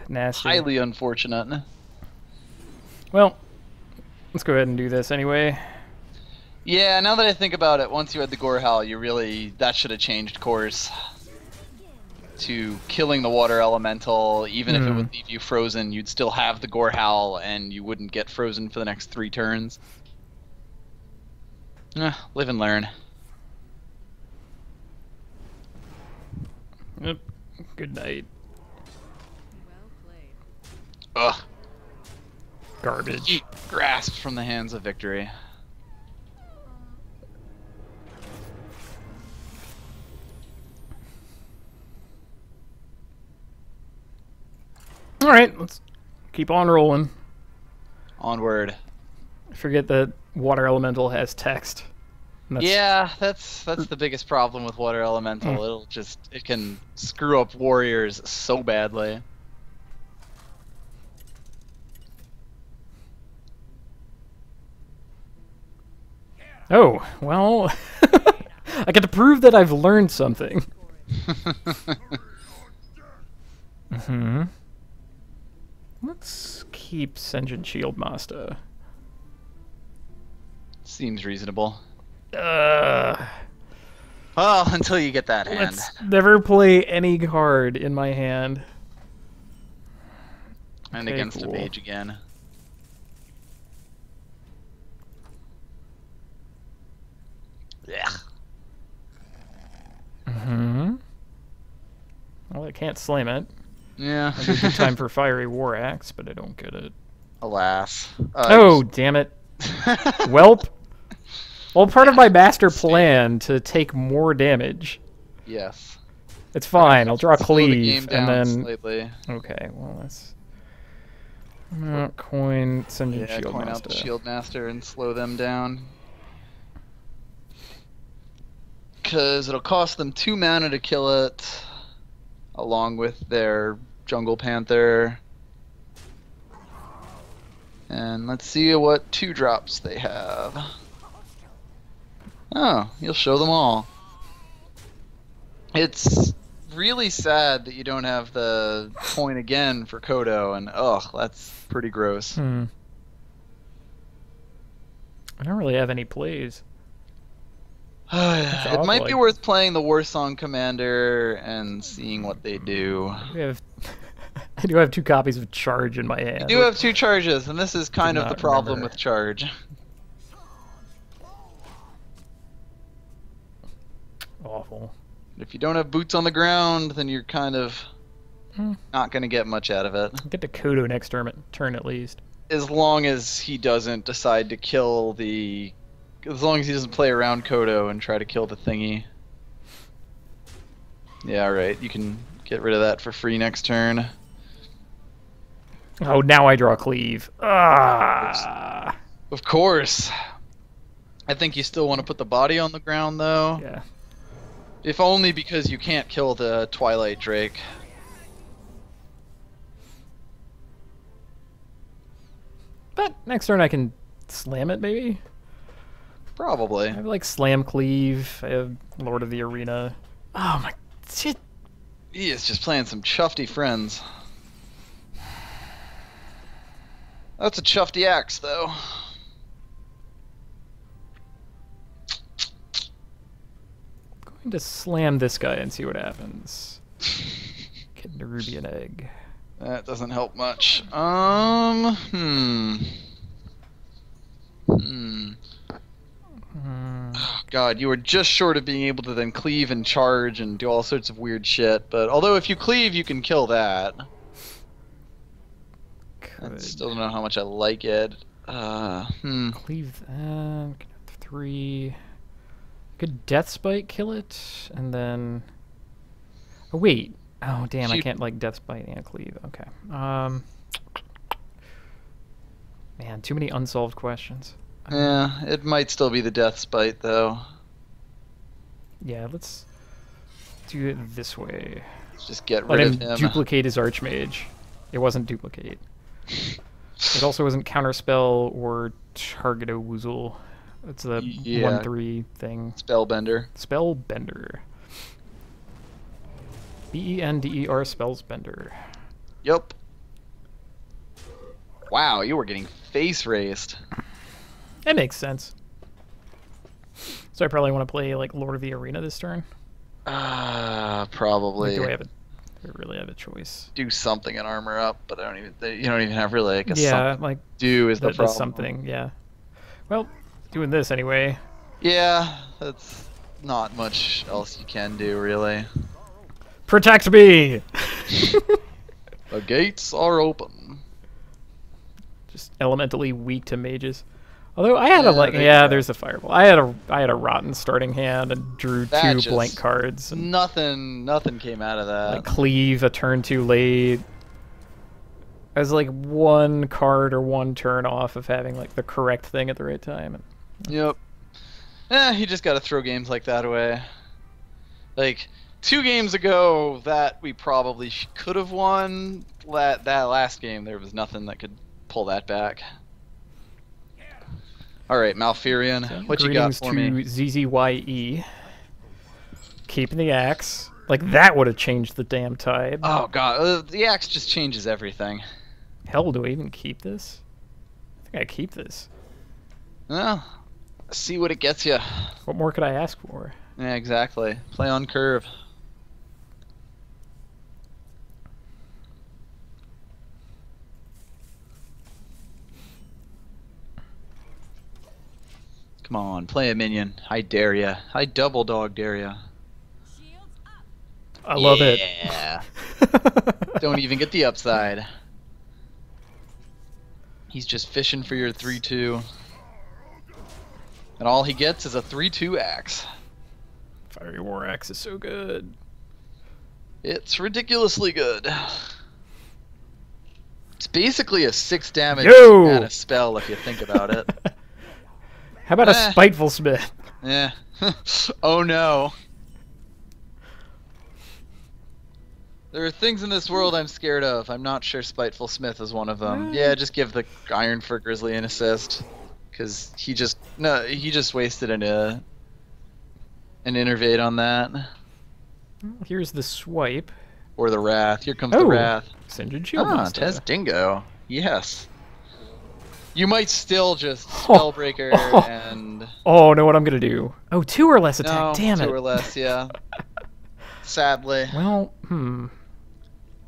Nasty. Highly unfortunate. Well, let's go ahead and do this anyway. Yeah, now that I think about it, once you had the Gore Howl, that should have changed course to killing the Water Elemental. Even if it would leave you frozen, you'd still have the Gore Howl, and you wouldn't get frozen for the next 3 turns. Live and learn. Yep. Good night. Ugh. Garbage. He grasped from the hands of victory. Alright, let's keep on rolling. Onward. I forget that Water Elemental has text. Yeah, that's the biggest problem with Water Elemental. It can screw up warriors so badly. Oh, well, I get to prove that I've learned something. Let's keep Senjin Shieldmaster. Seems reasonable. Well, until you get that hand. Let's never play any card in my hand. And against a mage again. Yeah. Well, I can't slam it. Yeah. I do time for Fiery War Axe, but I don't get it. Alas. Oh, damn it. Welp. Well, part of my master plan to take more damage. Yes. It's fine. I'll draw Cleave the game down and then. Slightly. Okay. Well, that's. Coin Senjin Shieldmaster. Coin out the Shieldmaster and slow them down. Because it'll cost them 2 mana to kill it, along with their Jungle Panther. And let's see what 2-drops they have. Oh, you'll show them all. It's really sad that you don't have the coin again for Kodo, and that's pretty gross. I don't really have any plays. It might be worth playing the Warsong Commander and seeing what they do. I do have 2 copies of Charge in my hand. You do have 2 charges, and this is kind of the problem with Charge. Awful. If you don't have boots on the ground, then you're kind of not going to get much out of it. Get to Kodo next turn at least. As long as he doesn't decide to kill the... As long as he doesn't play around Kodo and try to kill the thingy. Yeah, right. You can get rid of that for free next turn. Oh, now I draw Cleave. Ah! Of course. I think you still want to put the body on the ground, though. Yeah. If only because you can't kill the Twilight Drake. But next turn I can slam it, maybe? Probably. I have like Slam Cleave, I have Lord of the Arena. Oh my shit. He is just playing some chufty friends. That's a chufty axe, though. I'm going to slam this guy and see what happens. Get the ruby and egg. That doesn't help much. Oh, God, you were just short of being able to then cleave and charge and do all sorts of weird shit. But although if you cleave, you can kill that. I still don't know how much I like it. Cleave that. 3. Could Death Spite kill it? And then... Oh, wait. Oh, damn, I can't, like, Death Spite and cleave. Okay. Man, too many unsolved questions. Yeah, it might still be the Death Spite, though. Yeah, let's do it this way. Just get rid of him. Duplicate his Archmage. It wasn't duplicate. It also wasn't Counterspell or Target a Woozle. It's the 1/3 thing. Spellbender. Spellbender. B-E-N-D-E-R Spellsbender. Yep. Wow, you were getting face raced. That makes sense. So I probably want to play like Lord of the Arena this turn. Probably. Like, do I really have a choice? Do something in armor up, but I don't even. You don't even have really like a something. Like do is the problem. Something, yeah. Well, doing this anyway. Yeah, that's not much else you can do really. Protect me! The gates are open. Just elementally weak to mages. Although I had there's a fireball. I had a rotten starting hand and drew two blank cards. And nothing came out of that. Like cleave a turn too late. I was like one card or one turn off of having like the correct thing at the right time. Yep. You just got to throw games like that away. Like 2 games ago, that we probably could have won. That last game, there was nothing that could pull that back. All right, Malfurion, what you got for me? ZZYE. Keeping the axe. Like, that would have changed the damn tide. Oh, God. The axe just changes everything. Hell, do I even keep this? I think I keep this. Well, see what it gets you. What more could I ask for? Yeah, exactly. Play on curve. Come on, play a minion. I dare ya. I double dog dare ya. I love it. Yeah. Don't even get the upside. He's just fishing for your 3/2. And all he gets is a 3/2 axe. Fiery War Axe is so good. It's ridiculously good. It's basically a 6 damage and a spell if you think about it. How about a Spiteful Smith? Yeah. Oh no. There are things in this world I'm scared of. I'm not sure Spiteful Smith is one of them. Yeah, just give the Iron for Grizzly an assist. Because he just wasted an Innervate on that. Here's the swipe. Or the Wrath. Here comes the Wrath. Singeing Shieldmaster. Tez Dingo. Yes. You might still just Spellbreaker and... Oh, know what I'm going to do. Oh, 2 or less attack. Damn it. 2 or less, yeah. Sadly. Well,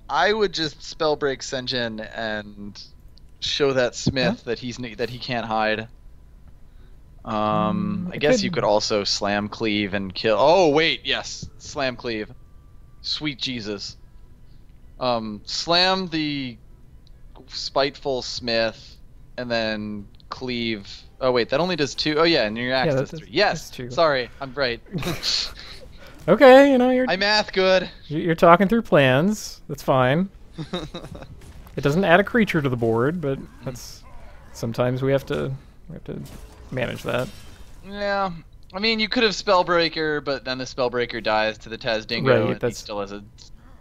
I would just Spellbreak Singeing and show that Smith that he can't hide. I guess you could also Slam Cleave and kill... Oh, wait, yes. Slam Cleave. Sweet Jesus. Slam the Spiteful Smith and then Cleave... Oh, wait, that only does 2. Oh, yeah, and your axe does 3. Yes! Sorry, I'm right. Okay, you know, I math good. You're talking through plans. That's fine. It doesn't add a creature to the board, but that's... Sometimes we have to manage that. Yeah. I mean, you could have Spellbreaker, but then the Spellbreaker dies to the Tazdingo, Right, and he still has a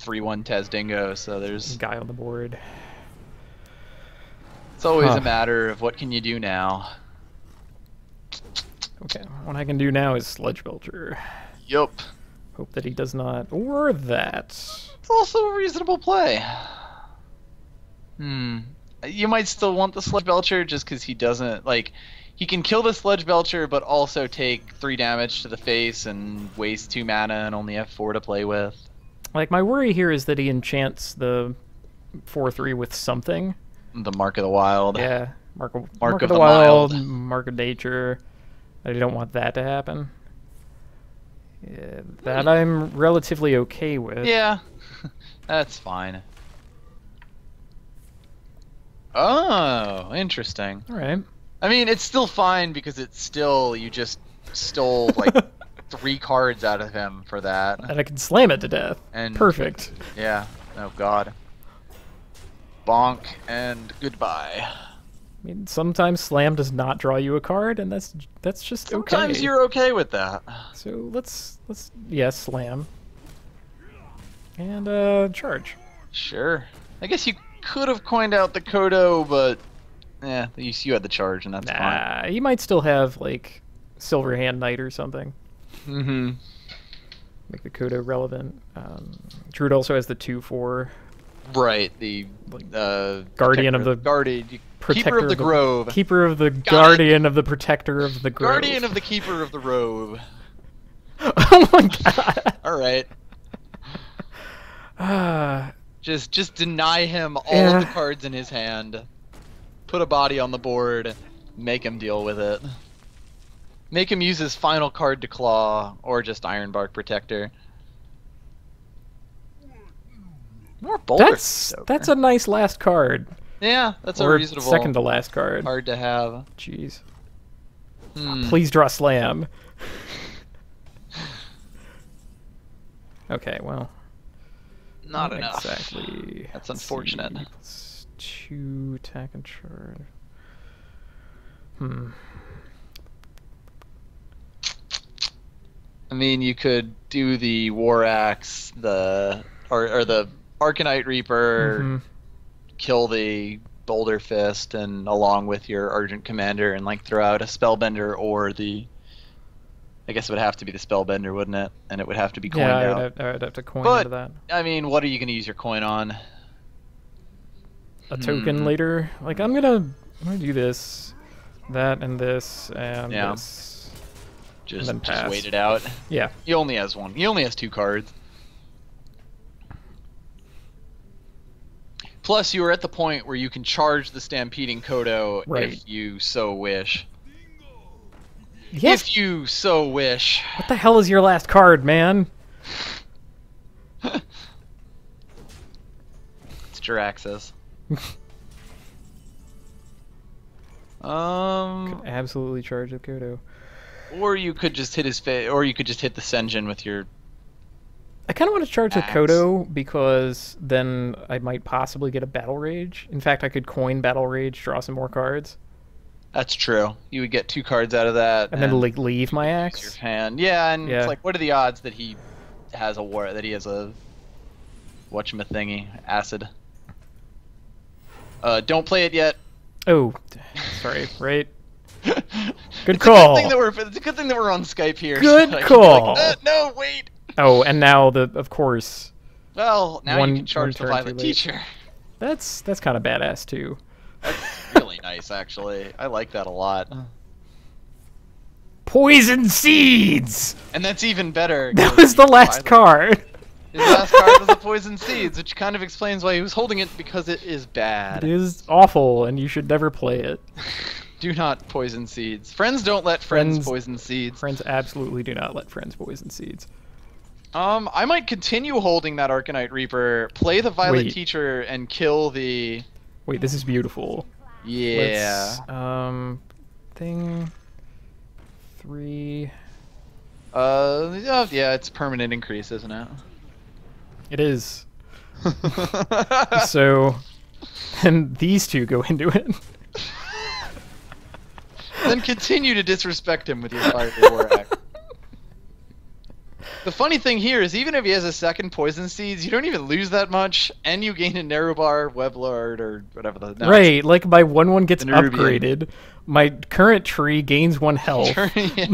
3/1 Tazdingo, so there's... Guy on the board. It's always a matter of what can you do now. Okay, what I can do now is Sludge Belcher. Yup. Hope that he does not, or that. It's also a reasonable play. You might still want the Sludge Belcher just because he doesn't, like, he can kill the Sludge Belcher but also take 3 damage to the face and waste 2 mana and only have 4 to play with. Like, my worry here is that he enchants the 4/3 with something. The Mark of the Wild. Yeah, Mark of the Mild. Wild, Mark of Nature. I don't want that to happen. Yeah, that I'm relatively okay with. Yeah, that's fine. Oh, interesting. All right. I mean, it's still fine because it's still, you just stole like 3 cards out of him for that. And I can slam it to death. And perfect. Yeah. Oh god. Bonk and goodbye. I mean, sometimes slam does not draw you a card, and that's just okay. Sometimes you're okay with that. So let's slam. And charge. Sure. I guess you could have coined out the Kodo, but yeah, you had the charge, and that's fine. He might still have like Silver Hand Knight or something. Mm-hmm. Make the Kodo relevant. Druid also has the 2/4. Right, the Guardian of the Keeper of the Grove. Keeper of the Guardian of the Protector of the Grove. Guardian of the Keeper of the Grove. Oh my god. All right. Just deny him all of the cards in his hand. Put a body on the board. Make him deal with it. Make him use his final card to claw, or just Ironbark Protector. More Boulder. That's a nice last card. Yeah, that's or a reasonable second to last card. Hard to have. Jeez. Please draw slam. Okay, well. Not enough. Exactly. That's unfortunate. Plus 2 attack and charge. I mean, you could do the War Axe, or the Arcanite Reaper, kill the Boulder Fist, and along with your Argent Commander, and like throw out a Spellbender or the. I guess it would have to be the Spellbender, wouldn't it? And it would have to be coined out. I would have to coin but, into that. I mean, what are you going to use your coin on? A token later. Like I'm gonna do this, that, and this, and this. Just wait it out. Yeah. He only has one. He only has 2 cards. Plus, you are at the point where you can charge the Stampeding Kodo if you so wish. Yes. If you so wish. What the hell is your last card, man? It's Jiraxis. Could absolutely charge the Kodo. Or you could just hit his face, or you could just hit the Senjin with your. I kind of want to charge the Kodo because then I might possibly get a Battle Rage. In fact, I could coin Battle Rage, draw some more cards. That's true. You would get 2 cards out of that, and then like leave my axe. Your hand, it's like, what are the odds that he has a whatchamathingy acid? Don't play it yet. Oh, sorry. Right. Good call. It's a good thing that we're on Skype here. Good so call. Like, no, wait. Oh, and now of course. Well, now you can charge the Violet Teacher. That's kind of badass too. That's really nice, actually. I like that a lot. Poison Seeds! And that's even better. That was the last card. His last card was the Poison Seeds, which kind of explains why he was holding it, because it is bad. It is awful, and you should never play it. Do not poison seeds. Friends don't let friends poison seeds. Friends absolutely do not let friends poison seeds. I might continue holding that Arcanite Reaper, play the Violet Teacher, and kill the... Wait, this is beautiful. Yeah. Let's, thing... 3... yeah, it's permanent increase, isn't it? It is. So, and these 2 go into it. then continue to disrespect him with your fiery war axe. The funny thing here is, even if he has a second poison seeds, you don't even lose that much, and you gain a narrow bar, Weblard, or whatever the. No, right, like my 1/1 gets upgraded. My current tree gains 1 health. Yeah.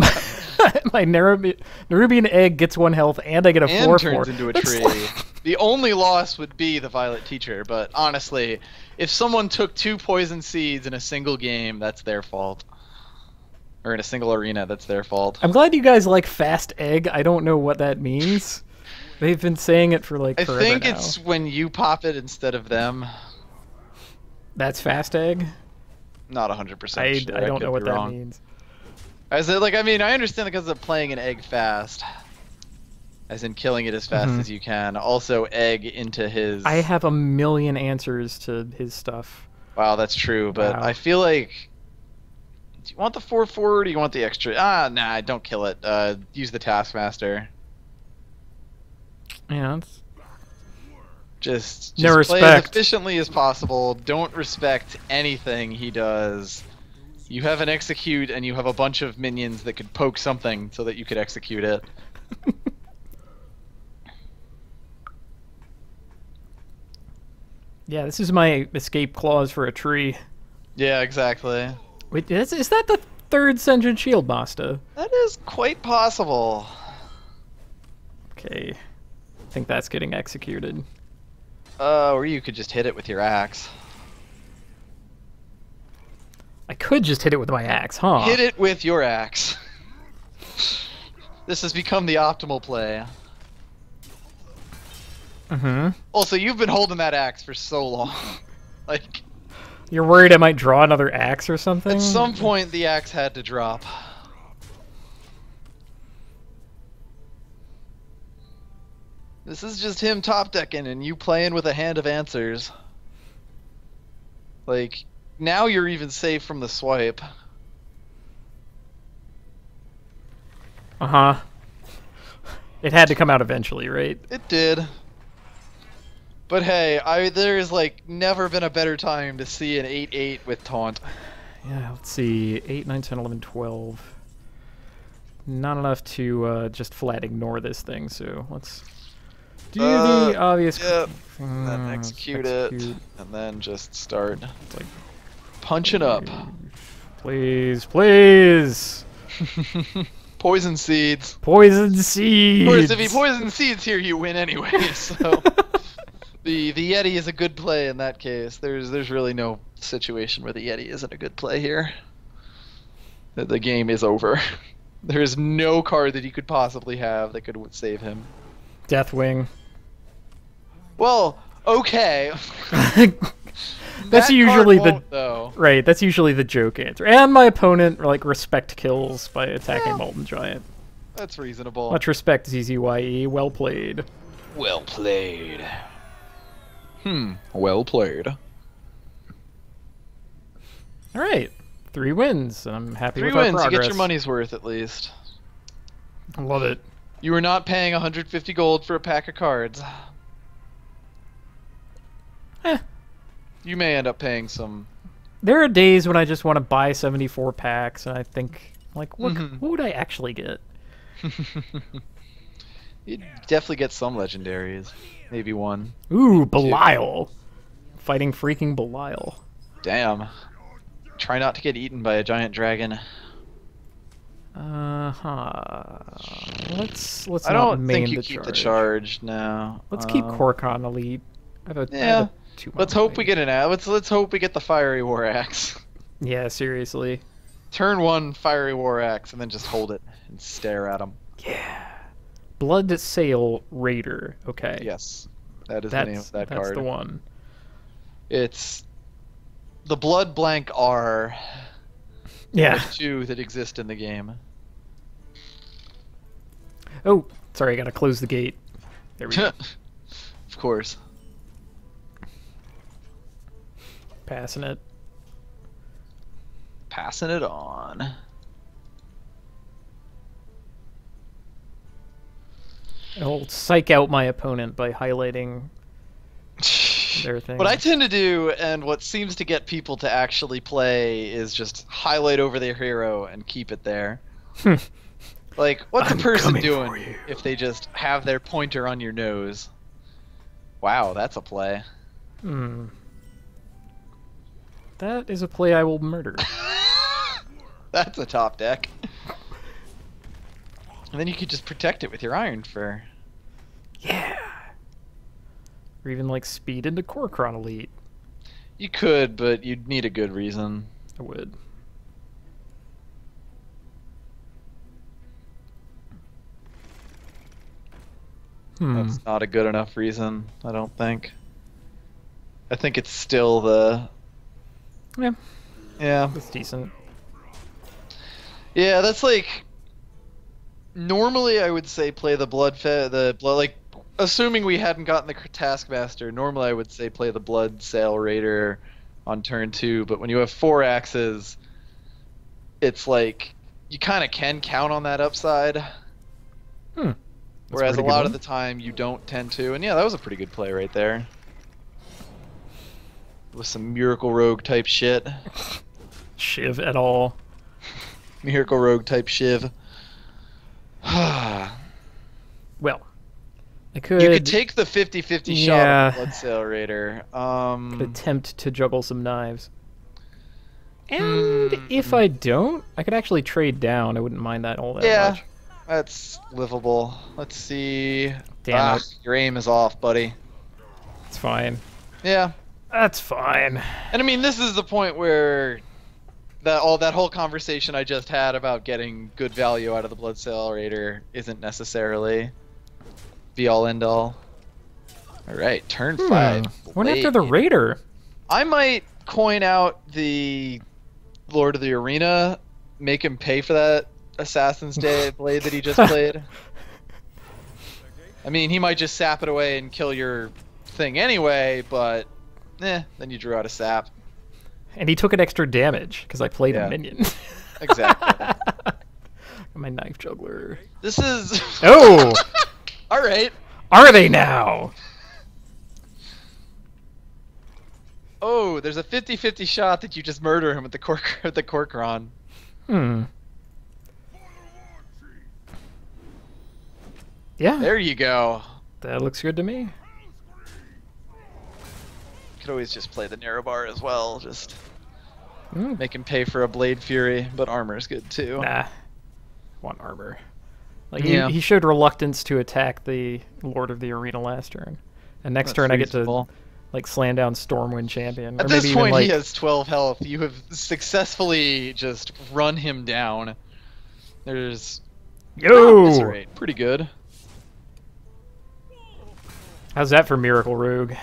My Nerubian egg gets 1 health, and I get a 4/4. And turns into a tree. The only loss would be the Violet Teacher, but honestly, if someone took 2 poison seeds in a single game, that's their fault. Or in a single arena, that's their fault. I'm glad you guys like fast egg. I don't know what that means. They've been saying it for like forever I think now. it's when you pop it instead of them. That's fast egg? Not 100% sure. I don't know what that wrong. means. I said, like, I mean, I understand because of playing an egg fast. As in killing it as fast as you can. Also, egg into his... I have a million answers to his stuff. Wow, that's true, but I feel like... Do you want the 4/4 or do you want the extra? Nah, don't kill it. Use the Taskmaster. Yeah, it's... Just no play respect. as efficiently as possible. Don't respect anything he does. You have an execute and you have a bunch of minions that could poke something so that you could execute it. Yeah, this is my escape clause for a tree. Yeah, exactly. Wait, is that the 3rd Sentient Shield Master? That is quite possible. Okay. I think that's getting executed. Or you could just hit it with your axe. I could just hit it with my axe, huh? Hit it with your axe. This has become the optimal play. Also, you've been holding that axe for so long. Like... You're worried I might draw another axe or something? At some point, the axe had to drop. This is just him top decking and you playing with a hand of answers. Like, now you're even safe from the swipe. Uh-huh. It had to come out eventually, right? It did. But hey, there's like never been a better time to see an 8/8 with taunt. Yeah, let's see. 8, 9, 10, 11, 12. Not enough to just flat ignore this thing, so let's do the obvious... Yep. Then execute it, and then just start like punching up. Please, please! Poison seeds. Poison seeds! Of course, if he poison seeds here, you win anyway, so... The Yeti is a good play in that case. There's really no situation where the Yeti isn't a good play here. The game is over. There is no card that he could possibly have that could save him. Deathwing. Well, okay. That's usually though. Right. That's usually the joke answer. And my opponent like respect kills by attacking Molten Giant. That's reasonable. Much respect, ZZYE. Well played. Well played. Well played. All right, 3 wins. I'm happy with 3 our wins. progress. You get your money's worth at least. I love it. You were not paying 150 gold for a pack of cards. You may end up paying some. There are days when I just want to buy 74 packs, and I think, like, what would I actually get? You'd definitely get some legendaries. Maybe one. Ooh, Belial. Fighting freaking Belial. Damn. Try not to get eaten by a giant dragon. Let's I not don't main think you the keep charge. the charge now. Let's keep Korkon elite. I have a Let's hope we get an let's hope we get the fiery war axe. Yeah, seriously. Turn 1 fiery war axe and then just hold it and stare at him. Yeah. Blood Sail Raider. Okay. Yes. That is the name of that card. That's the one. It's the Blood Blank R. Yeah. 2 that exist in the game. Oh, sorry, I gotta close the gate. There we go. Of course. Passing it. Passing it on. I'll psych out my opponent by highlighting their thing. What I tend to do, and what seems to get people to actually play, is just highlight over their hero and keep it there. Like, what's a person doing if they just have their pointer on your nose? Wow, that's a play. That is a play I will murder. That's a top deck. And then you could just protect it with your Iron Fur. Yeah. Or even like speed into Korkron Elite. You could, but you'd need a good reason. I would. That's not a good enough reason, I don't think. I think it's still the... Yeah. Yeah. It's decent. Yeah, that's like... Normally I would say play the like, assuming we hadn't gotten the Taskmaster, normally I would say play the Blood Sail Raider on turn 2, but when you have 4 axes, it's like, you kind of can count on that upside. Whereas a lot of the time you don't tend to, and yeah, that was a pretty good play right there. With some Miracle Rogue type shit. Shiv at all. Miracle Rogue type shiv. Well, I could... You could take the 50-50 shot on the Blood Sail Raider. Could attempt to juggle some knives. And if I don't, I could actually trade down. I wouldn't mind that all that much. That's livable. Let's see. Damn it. Your aim is off, buddy. It's fine. Yeah. That's fine. And I mean, this is the point where that whole conversation I just had about getting good value out of the Blood Sail Raider isn't necessarily be all end all. All right, turn 5. Went after the Raider. I might coin out the Lord of the Arena, make him pay for that Assassin's Day blade that he just played. I mean, he might just sap it away and kill your thing anyway, but then you drew out a sap. And he took an extra damage because I played a minion. Exactly. My knife juggler. This is... Oh! All right. Are they now? Oh, there's a 50-50 shot that you just murder him with the Korkron. Yeah. There you go. That looks good to me. Could always just play the narrow bar as well. Just make him pay for a Blade Fury, but armor is good too. Nah. Want armor. Like he showed reluctance to attack the Lord of the Arena last turn. And next turn I get to like slam down Stormwind Champion. At this point he has 12 health. You have successfully just run him down. There's pretty good. How's that for Miracle Rogue?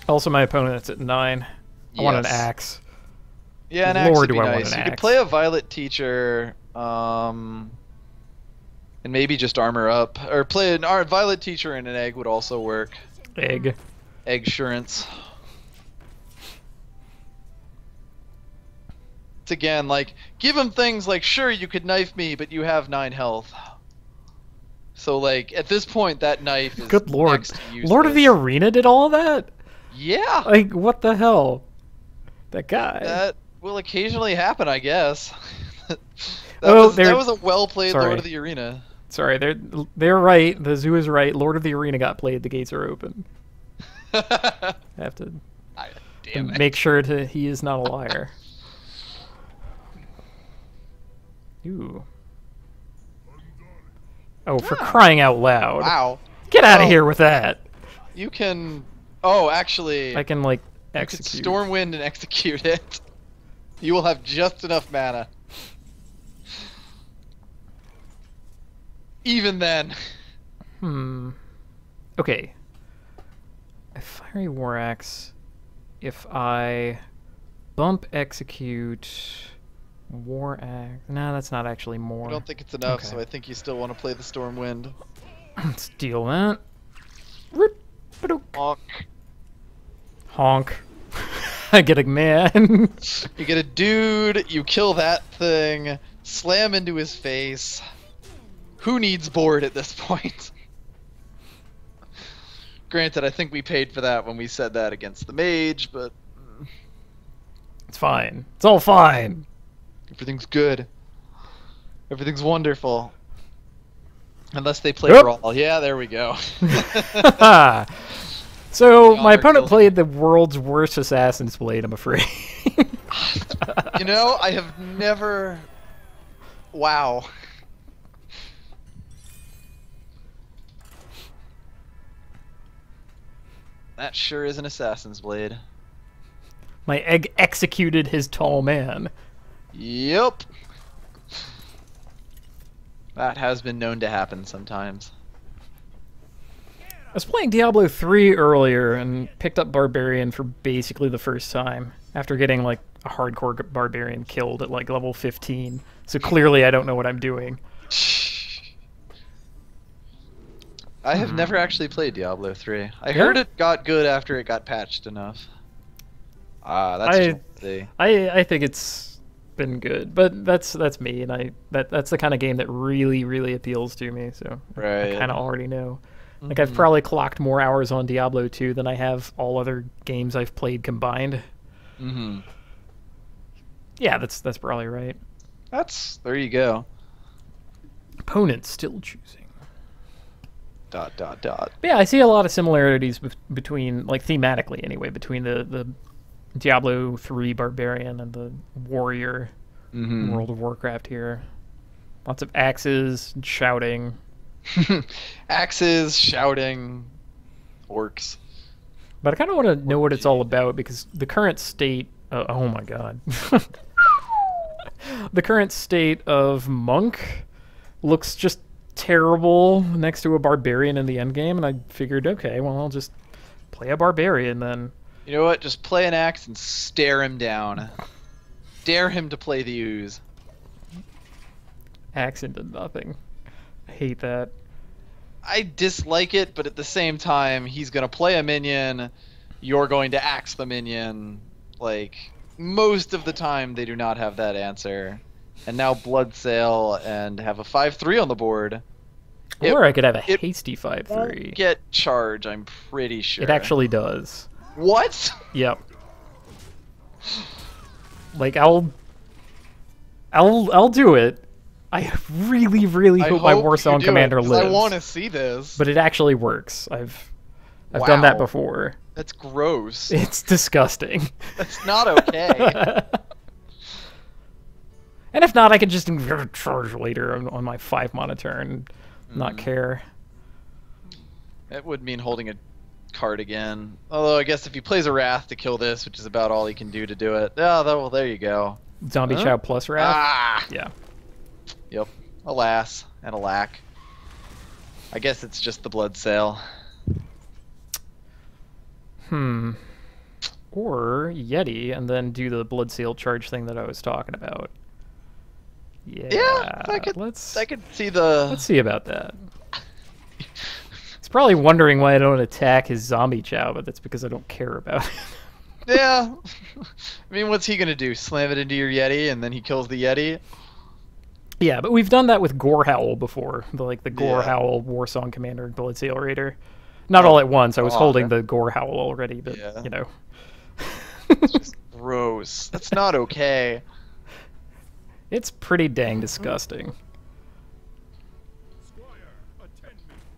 Also, my opponent's at 9. I want an axe. Yeah, an axe would be nice. You could play a Violet Teacher, and maybe just armor up, or play a Violet Teacher and an egg would also work. Egg. Eggsurance. It's again like give him things like sure you could knife me, but you have 9 health. So, like, at this point, that knife is good lord. next to useless. Lord of the Arena did all that? Yeah! Like, what the hell? That guy. That will occasionally happen, I guess. that was a well-played Lord of the Arena. Sorry, they're right. The zoo is right. Lord of the Arena got played. The gates are open. I have to make sure he is not a liar. Ooh. Oh, for crying out loud. Wow. Get out of here with that. You can... Oh, actually... I can, like, execute. You can Stormwind and execute it. You will have just enough mana. Even then. Okay. A Fiery War Axe. If I bump execute... War Axe. No, that's not actually more. I don't think it's enough, so I think you still want to play the Stormwind. Let's deal that. Honk. Honk. I get a man. You get a dude, you kill that thing, slam into his face. Who needs board at this point? Granted, I think we paid for that when we said that against the mage, but it's fine. It's all fine. Everything's good. Everything's wonderful. Unless they play Brawl. Yeah, there we go. So, my opponent played the world's worst Assassin's Blade, I'm afraid. You know, I have never... Wow. That sure is an Assassin's Blade. My egg executed his tall man. Yep. That has been known to happen sometimes. I was playing Diablo 3 earlier and picked up Barbarian for basically the first time after getting like a hardcore Barbarian killed at like level 15. So clearly I don't know what I'm doing. I have never actually played Diablo 3. I heard it got good after it got patched enough. That's I think it's been good, but that's me, and that's the kind of game that really appeals to me. So I kind of already know. Like I've probably clocked more hours on Diablo 2 than I have all other games I've played combined. Yeah, that's probably right. There you go. Opponent still choosing. ... But yeah, I see a lot of similarities between, like thematically anyway, between the Diablo 3 Barbarian and the Warrior World of Warcraft here. Lots of axes and shouting. Axes, shouting, orcs. But I kind of want to know what it's all about, because the current state... oh my god. The current state of Monk looks just terrible next to a Barbarian in the endgame, and I figured, okay, well, I'll just play a Barbarian then. You know what? Just play an axe and stare him down. Dare him to play the ooze. Axe into nothing. I hate that. I dislike it, but at the same time, he's going to play a minion, you're going to axe the minion. Like, most of the time they do not have that answer. And now Bloodsail and have a 5-3 on the board. Or I could have a hasty 5-3. Get charge, I'm pretty sure. It actually does. What? Yep. Like I'll do it. I really hope my Warsong Commander lives. I want to see this. But it actually works. I've done that before. That's gross. It's disgusting. That's not okay. And if not, I could just charge later on my 5-mana turn, not care. It would mean holding a card again. Although I guess if he plays a Wrath to kill this, which is about all he can do to do it. Oh, well, there you go. Zombie Chow plus Wrath? Ah! Yeah. Yep. Alas and alack. I guess it's just the Bloodsail. Or Yeti, and then do the Bloodsail charge thing that I was talking about. Yeah, I could see the... Let's see about that. It's probably wondering why I don't attack his Zombie Chow, but that's because I don't care about it. Yeah. I mean, what's he going to do? Slam it into your Yeti and then he kills the Yeti? Yeah, but we've done that with Gorehowl before. The Gorehowl Warsong Commander and Bloodsail Raider. Not all at once. I was holding the Gorehowl already, but, you know. It's just gross. That's not okay. It's pretty dang disgusting.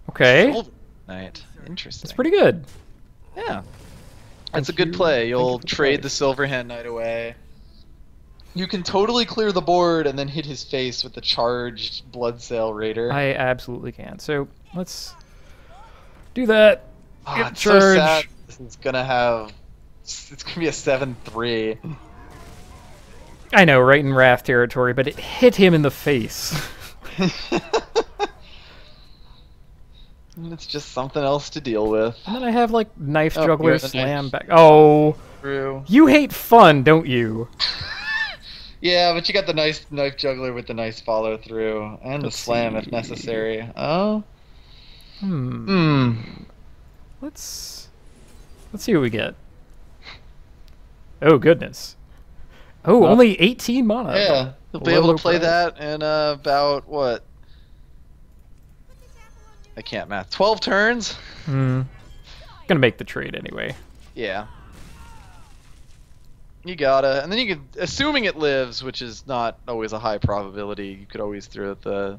Okay. Knight. Interesting. It's pretty good. Yeah. That's a good play. You'll trade the Silver Hand Knight away. You can totally clear the board and then hit his face with the charged Bloodsail Raider. I absolutely can. So let's do that. It's so sad. This is gonna have... It's gonna be a 7-3. I know, right in Wrath territory, but it hit him in the face. It's just something else to deal with. And then I have, like, Knife Juggler Slam back. Oh, true. You hate fun, don't you? Yeah, but you got the nice Knife Juggler with the nice follow through, and the slam if necessary. Oh. Let's see what we get. Oh goodness. Oh, only 18 mana. Yeah, you'll be able to play that in about what? I can't math. 12 turns. Gonna make the trade anyway. Yeah. You gotta, and then you could, assuming it lives, which is not always a high probability, you could always throw the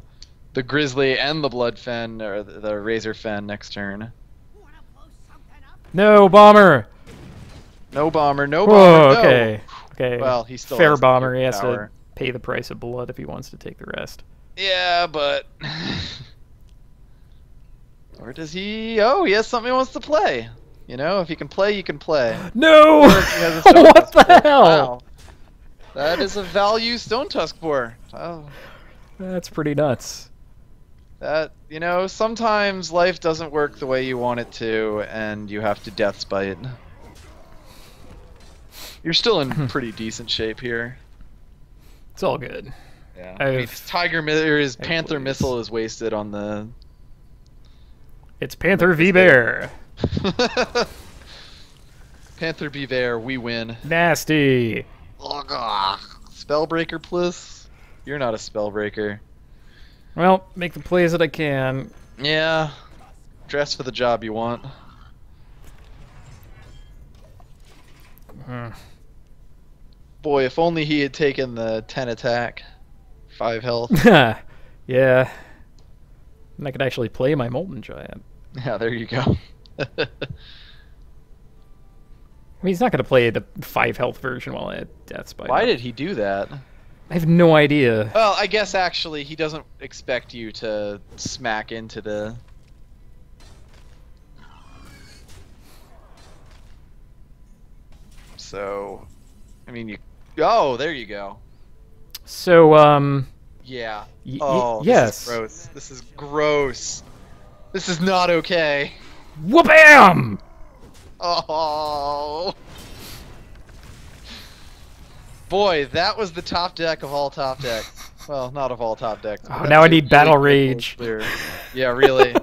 Grizzly and the Blood Fen, or the Razor Fen next turn. No bomber! No bomber, no Whoa, bomber, okay. no! Okay. Well, he still Fair has bomber, he has power. to pay the price of blood if he wants to take the rest. Yeah, but... or does he... Oh, he has something he wants to play. You know, if he can play, you can play. No! Or if he has a Stone What Tusk the for. hell? Wow. That is a value Stone Tusk for. Oh. That's pretty nuts. That, you know, sometimes life doesn't work the way you want it to, and you have to Death Spite. You're still in pretty decent shape here. It's all good. Yeah. I mean, his Panther please. Missile is wasted on the... It's Panther v Bear. Panther v Bear, we win. Nasty. Spellbreaker plus? You're not a Spellbreaker. Well, make the plays that I can. Yeah. Dress for the job you want. Boy, if only he had taken the 10 attack. 5 health. Yeah. And I could actually play my Molten Giant. Yeah, there you go. I mean, he's not going to play the 5 health version while I had Death Spite. Why did he do that? I have no idea. Well, I guess actually he doesn't expect you to smack into the... So, I mean, you... Oh, there you go. So, Yeah. Oh, yes. This is gross. This is gross. This is not okay. Whoop-bam! Oh. Boy, that was the top deck of all top decks. Well, not of all top decks. Oh, now I need Battle Rage. Yeah, really.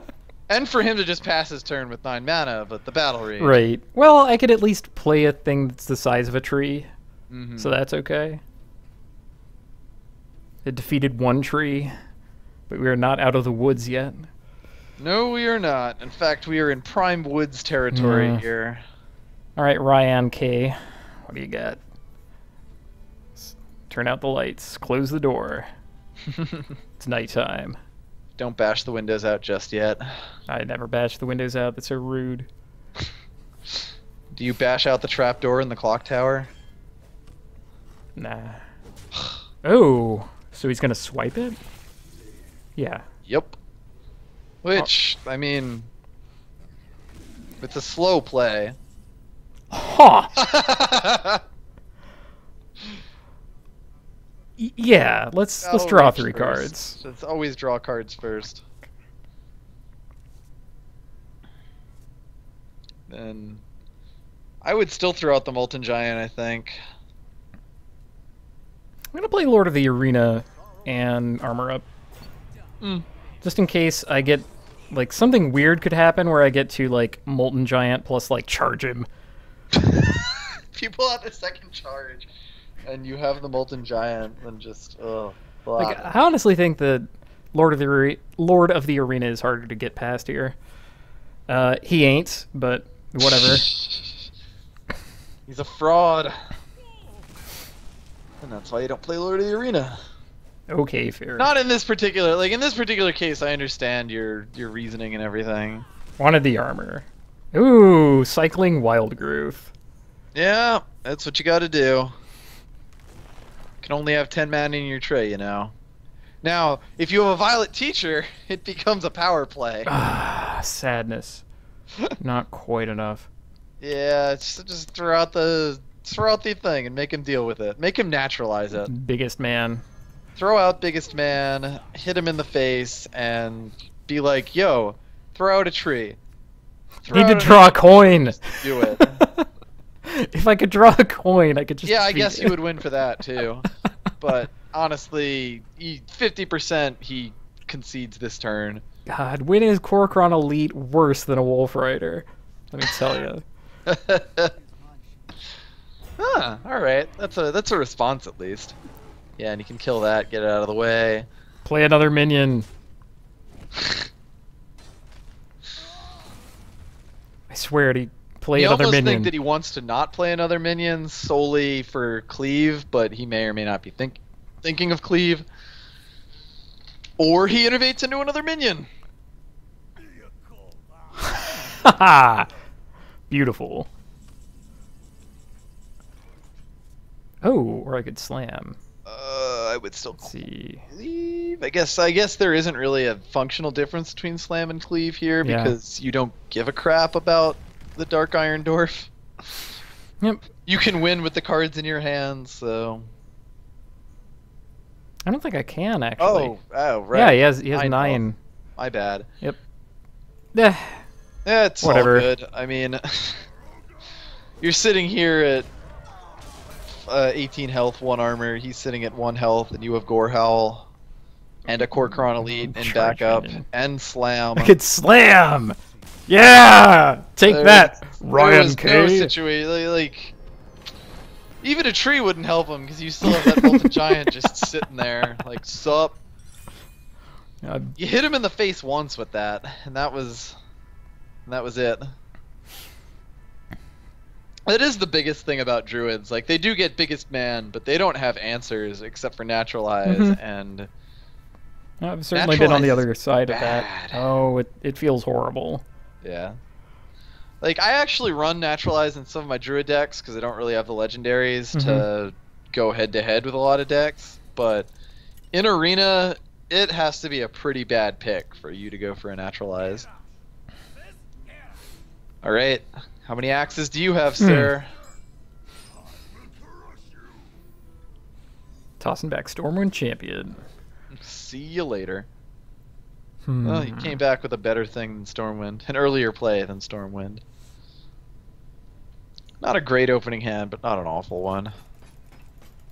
And for him to just pass his turn with 9 mana, but the Battle Rage. Right. Well, I could at least play a thing that's the size of a tree. So that's okay. It defeated 1 tree, but we are not out of the woods yet. No, we are not. In fact, we are in prime woods territory here. All right, Ryan K. What do you got? Turn out the lights. Close the door. It's nighttime. Don't bash the windows out just yet. I never bash the windows out. That's so rude. Do you bash out the trapdoor in the clock tower? Nah. Oh, so he's gonna swipe it? Yeah. Yep. Which, I mean, it's a slow play. Huh. Yeah, let's draw 3 cards. Let's always draw cards first. Then I would still throw out the Molten Giant, I think. I'm gonna play Lord of the Arena and Armor Up. Just in case I get, like, something weird could happen where I get to, like, Molten Giant plus, like, charge him. People have the second charge, and you have the Molten Giant, and just, Like, I honestly think that Lord of the Arena is harder to get past here. He ain't, but whatever. He's a fraud. And that's why you don't play Lord of the Arena. Okay, fair. Not in this particular, like, in this particular case, I understand your reasoning and everything. Wanted the armor. Ooh, cycling Wild Growth. Yeah, that's what you gotta do. Can only have 10 mana in your tray, you know. Now, if you have a Violet Teacher, it becomes a power play. Ah, sadness. Not quite enough. Yeah, just throw out the thing and make him deal with it. Make him naturalize it. Biggest man. Throw out Biggest Man, hit him in the face, and be like, yo, throw out a tree. Need to draw a coin. Just do it. If I could draw a coin, I could just... Yeah, I guess you would win for that, too. But honestly, 50% he concedes this turn. God, when is Korokron Elite worse than a Wolf Rider? Let me tell you. Huh, alright. That's a response, at least. Yeah, and you can kill that, get it out of the way. Play another minion. I swear to play You another almost minion. think that he wants to not play another minion solely for cleave, but he may or may not be thinking of cleave. Or he innovates into another minion. Haha! Beautiful. Oh, or I could slam. I would still See. cleave. I guess there isn't really a functional difference between slam and cleave here because you don't give a crap about the Dark Iron Dwarf. Yep. You can win with the cards in your hands, so. I don't think I can actually. Oh, right. Yeah, he has I know. 9. My bad. Yep. Yeah. It's Whatever. all good. I mean, you're sitting here at 18 health, 1 armor. He's sitting at 1 health, and you have Gorehowl and a Kor'kron Elite in backup and Slam. I could slam. Yeah, take that, Ryan was K. no situation like even a tree wouldn't help him because you still have that Molten Giant just sitting there like sup. You hit him in the face once with that, and that was it. That is the biggest thing about druids. Like they do get biggest man, but they don't have answers except for naturalize and. I've certainly been on the other side of bad. that. Oh, it feels horrible. Yeah. Like, I actually run Naturalize in some of my Druid decks because I don't really have the legendaries to go head-to-head with a lot of decks. But in Arena, it has to be a pretty bad pick for you to go for a Naturalize. Alright. How many axes do you have, sir? Tossing back Stormwind Champion. See you later. Well, you came back with a better thing than Stormwind. An earlier play than Stormwind. Not a great opening hand, but not an awful one.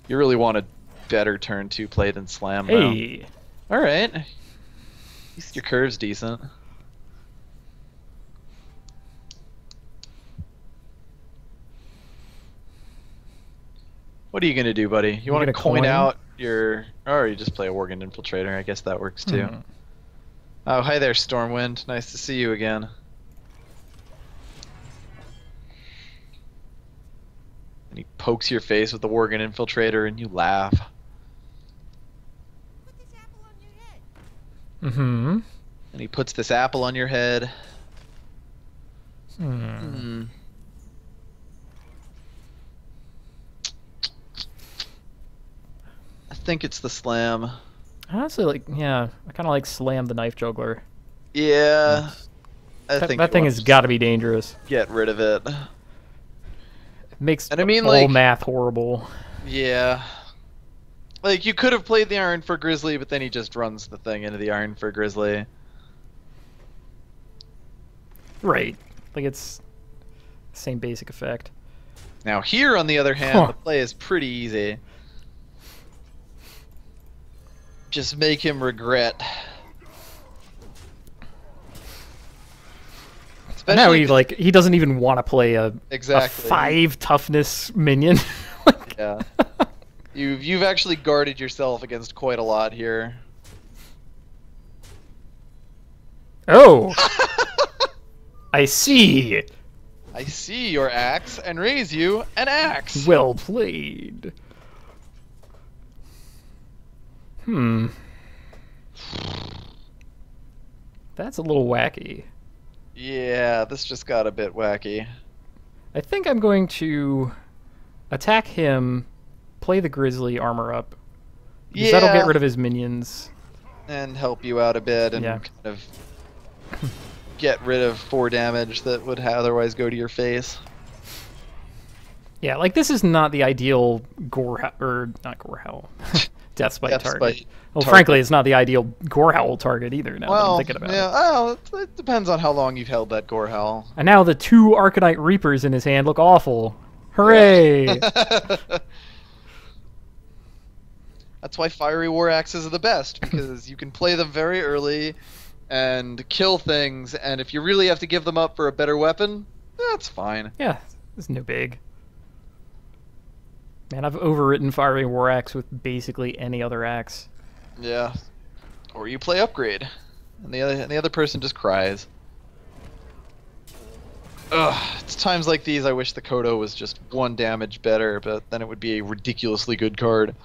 You really want a better turn 2 play than Slam, though. Hey! Alright. At least your curve's decent. What are you gonna do, buddy? You want to coin out your... Or you just play a Worgen Infiltrator. I guess that works, too. Oh, hi there, Stormwind. Nice to see you again. And he pokes your face with the Worgen Infiltrator, and you laugh. Put this apple on your head. And he puts this apple on your head. I think it's the Slam. Honestly, like, yeah, I kind of like Slam the Knife Juggler. Yeah. I think that thing has got to be dangerous. Get rid of it. It makes And I mean, all like, math horrible. Yeah. Like, you could have played the Iron for Grizzly, but then he just runs the thing into the Iron for Grizzly. Right. Like, it's the same basic effect. Now here, on the other hand, the play is pretty easy. Just make him regret. Now he doesn't even want to play a 5 toughness minion. Yeah. You've actually guarded yourself against quite a lot here. Oh. I see. I see your axe and raise you an axe. Well played. That's a little wacky. Yeah, this just got a bit wacky. I think I'm going to attack him, play the Grizzly armor up. Because that'll get rid of his minions. And help you out a bit and kind of get rid of 4 damage that would otherwise go to your face. Yeah, like this is not the ideal Deathspite target. Well, frankly, it's not the ideal Gorehowl target either. Now that I'm thinking about it. Well, it depends on how long you've held that Gorehowl. And now the 2 Arcanite Reapers in his hand look awful. Hooray! Yeah. That's why Fiery War Axes are the best, because you can play them very early and kill things, and if you really have to give them up for a better weapon, that's fine. Yeah, it's no big. Man, I've overwritten Fiery War Axe with basically any other axe. Yeah. Or you play Upgrade, and the other person just cries. Ugh, it's times like these I wish the Kodo was just 1 damage better, but then it would be a ridiculously good card.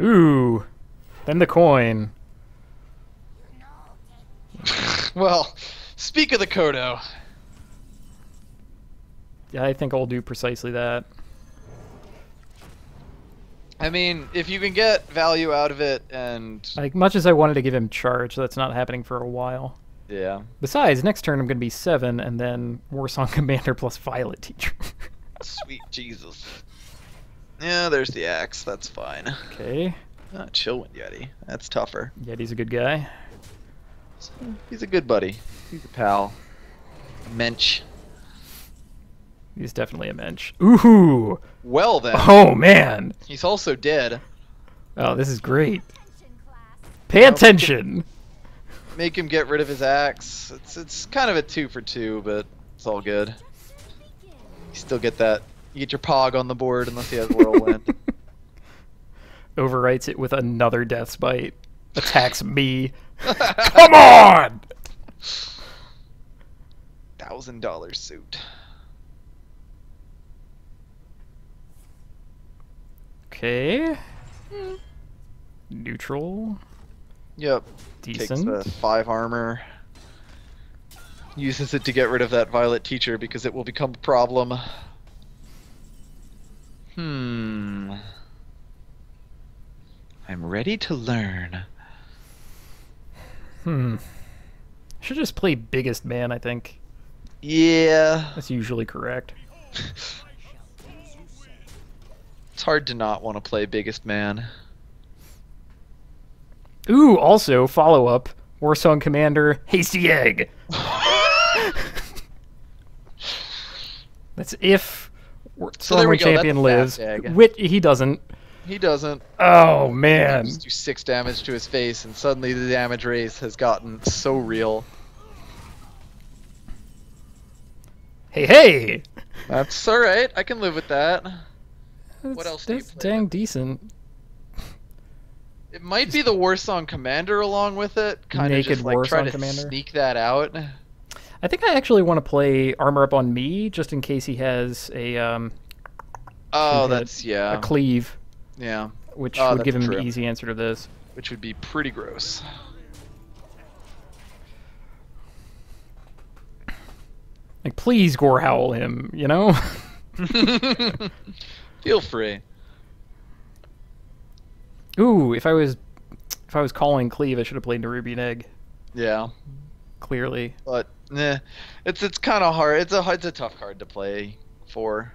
Ooh. Then the coin. Well, speak of the Kodo. Yeah, I think I'll do precisely that. I mean, if you can get value out of it and... Like, much as I wanted to give him charge, that's not happening for a while. Yeah. Besides, next turn I'm going to be 7, and then Warsong Commander plus Violet Teacher. Sweet Jesus. Yeah, there's the axe. That's fine. Okay. Chillwind Yeti. That's tougher. Yeti's a good guy. He's a good buddy. He's a pal. A mensch. He's definitely a mensch. Ooh! Well then. Oh, man! He's also dead. Oh, this is great. Pay attention! Make him get rid of his axe. It's kind of a 2 for 2, but it's all good. You still get that. You get your Pog on the board unless he has Whirlwind. Overwrites it with another Death's Bite. Attacks me. Come on! $1,000 suit. Okay. Neutral. Yep. Decent. Takes the 5 armor. Uses it to get rid of that Violet Teacher because it will become a problem. I'm ready to learn. Should just play Biggest Man, I think. Yeah. That's usually correct. It's hard to not want to play Biggest Man. Ooh, also, follow-up. Warsong Commander, Hasty Egg! That's if Stormwind Champion lives. He doesn't. He doesn't. Oh, man. Just do 6 damage to his face, and suddenly the damage race has gotten so real. Hey, hey! That's alright. I can live with that. What else do you That's play dang with? decent. It might be the Warsong Commander along with it. Kind of Naked just like try Warsong to Commander? sneak that out. I think I actually want to play Armor Up on Me, just in case he has a, Oh, a that's, yeah. cleave, Yeah. which Oh, would give him that's an true. easy answer to this. Which would be pretty gross. Like, please gore howl him, you know? Feel free. Ooh, if I was calling cleave, I should have played Nerubian Egg. Yeah. Clearly. But, it's kind of hard. It's a tough card to play for.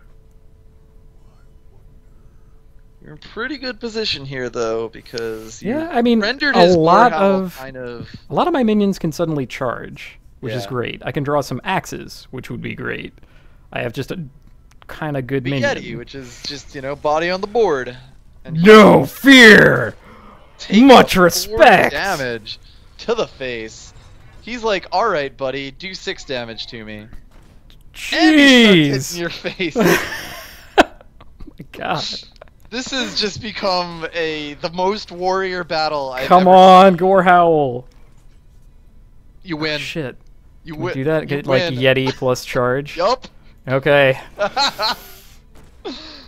You're in pretty good position here, though, because you Yeah, I mean, rendered a his lot Gorehowl of kind of. a lot of my minions can suddenly charge, which is Yeah. great. I can draw some axes, which would be great. I have just a kind of good The minion. Yeti, which is just, body on the board. And No fear! take Much 4 respect! damage to the face. He's like, alright, buddy, do 6 damage to me. And he starts Jeez! hitting your face. Oh my god. This has just become the most warrior battle I've Come ever on, gore howl. You win. Shit. You Can we win. do that? You Get like win. Yeti plus charge? Yup. Okay.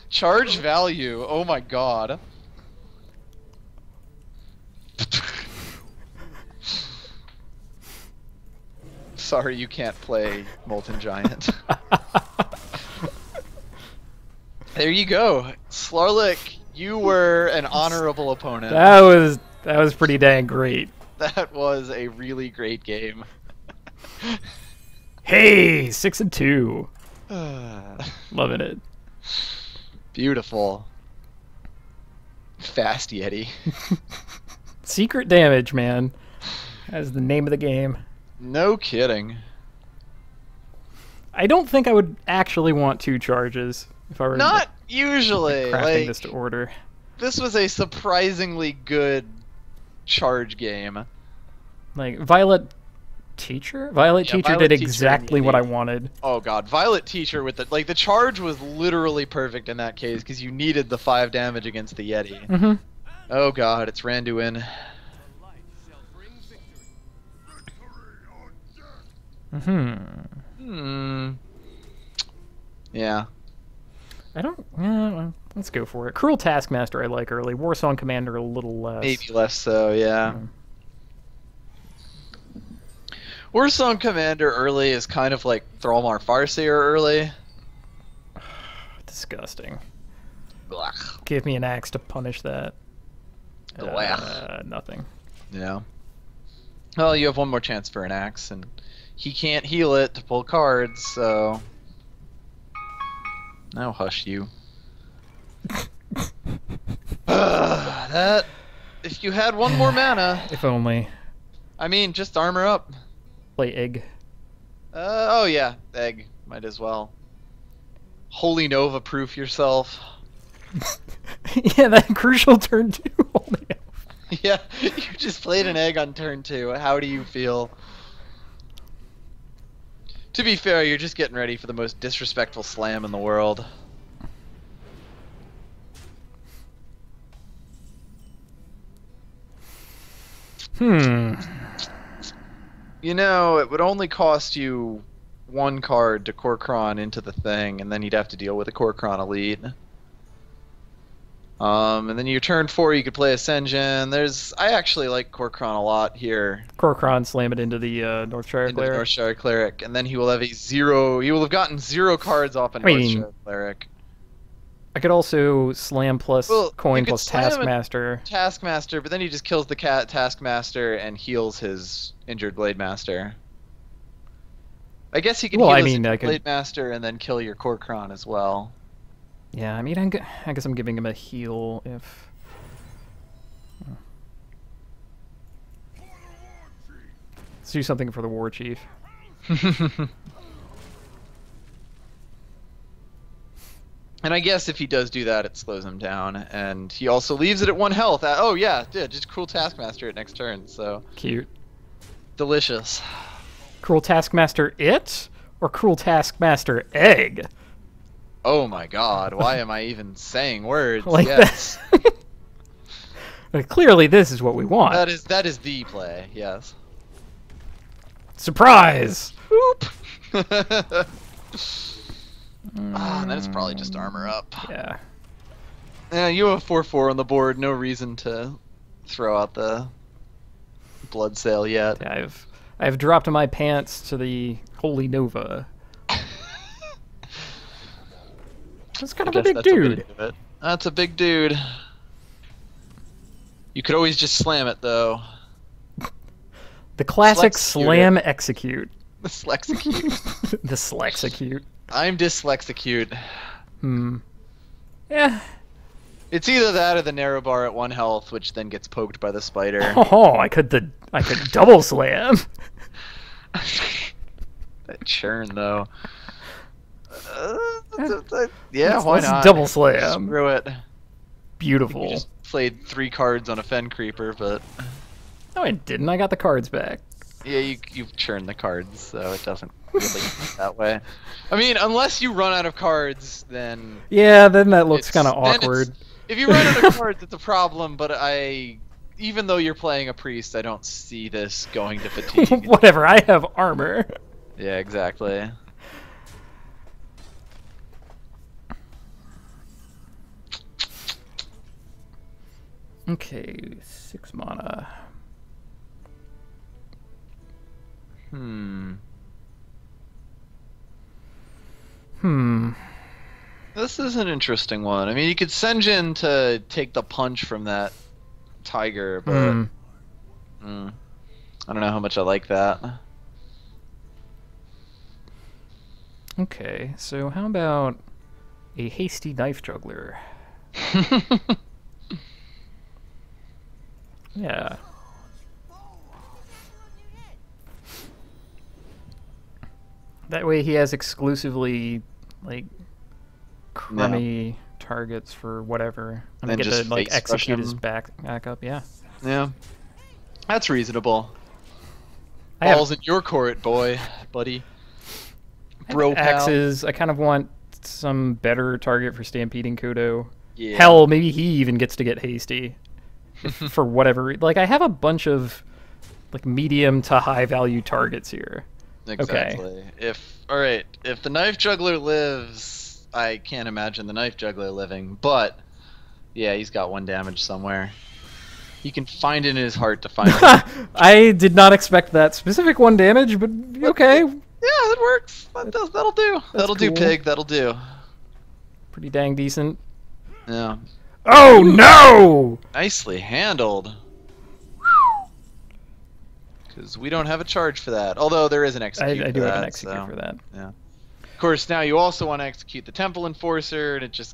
Charge value. Oh my god. Sorry, you can't play Molten Giant. There you go. Slarlik, you were an honorable opponent. That was pretty dang great. That was a really great game. Hey, 6-2. Loving it. Beautiful. Fast Yeti. Secret damage, man. That's the name of the game. No kidding. I don't think I would actually want 2 charges if I were Not usually. crafting Like, this to order. this was a surprisingly good charge game. Like Violet Teacher? Violet Yeah, Teacher Violet did Teacher exactly and what I Yeti. wanted. Oh god, Violet Teacher with the charge was literally perfect in that case because you needed the 5 damage against the Yeti. Mm-hmm. Oh god, it's Randuin. Yeah. I don't. Well, let's go for it. Cruel Taskmaster I like early. Warsong Commander a little less. Maybe less so, yeah. Warsong Commander early is kind of like Thrallmar Farseer early. Disgusting. Blech. Give me an axe to punish that. Blech. Nothing. Yeah. Well, you have one more chance for an axe, and he can't heal it to pull cards, so... Now hush you. That... If you had one more mana... If only. I mean, just armor up. Play egg. Oh yeah, egg. Might as well. Holy Nova proof yourself. Yeah, that crucial turn 2. Holy Nova. Yeah, you just played an egg on turn 2. How do you feel? To be fair, you're just getting ready for the most disrespectful slam in the world. You know, it would only cost you one card to Korkron into the thing, and then you'd have to deal with a Korkron Elite. And then your turn 4, you could play Ascension. I actually like Korkron a lot here. Korkron, slam it into the Northshire Cleric. Northshire Cleric, and then he will have he will have gotten 0 cards off a Northshire Cleric. I could also slam plus coin plus Taskmaster. Taskmaster, but then he just kills the Taskmaster and heals his injured Blade Master. I guess he can heal his Blade Master and then kill your Korkron as well. Yeah, I mean, I guess I'm giving him a heal if... Let's do something for the War Chief. And I guess if he does do that, it slows him down, and he also leaves it at 1 health. Oh yeah, just Cruel Taskmaster at next turn, so... Cute. Delicious. Cruel Taskmaster it? Or Cruel Taskmaster egg? Oh my god, why am I even saying words? Like yes. But clearly this is what we want. That is the play, yes. Surprise! Oop! And then it's probably just armor up. Yeah. Yeah, you have 4/4 on the board, no reason to throw out the blood sail yet. Yeah, I've dropped my pants to the Holy Nova. That's kind of a big dude. That's a big dude. You could always just slam it, though. The classic slam execute. The slexecute. The slexecute. I'm dyslexicute. Yeah. It's either that or the narrow bar at 1 health, which then gets poked by the spider. Oh, I could double slam. That churn, though. Yeah, why not? Double slam. Screw it. Beautiful. You just played 3 cards on a Fen Creeper, but... No, I didn't. I got the cards back. Yeah, you've churned the cards, so it doesn't really work that way. I mean, unless you run out of cards, then... Yeah, then that looks kind of awkward. If you run out of cards, it's a problem, but even though you're playing a priest, I don't see this going to fatigue. Whatever, I have armor. Yeah, exactly. Okay, 6 mana. This is an interesting one. I mean, you could Senjin to take the punch from that tiger, but I don't know how much I like that. Okay, so how about a hasty knife juggler? Yeah. That way he has exclusively, like, crummy targets for whatever. And I get to, like, execute his back up, yeah. Yeah. That's reasonable. Ball's in your court, buddy. Bro pal. Axes. I kind of want some better target for Stampeding Kudo. Yeah. Hell, maybe he even gets to get hasty. For whatever like, I have a bunch of, like, medium to high value targets here. Exactly. Okay. Alright, if the Knife Juggler lives, I can't imagine the Knife Juggler living, but yeah, he's got 1 damage somewhere. He can find it in his heart to find it. I did not expect that specific 1 damage, but okay. Yeah, that works. That'll do. That'll do, cool. Pig. That'll do. Pretty dang decent. Yeah. Oh no! Nicely handled. Because we don't have a charge for that. Although there is an execute. I do have an execute for that. Yeah. Of course, now you also want to execute the Temple Enforcer, and it's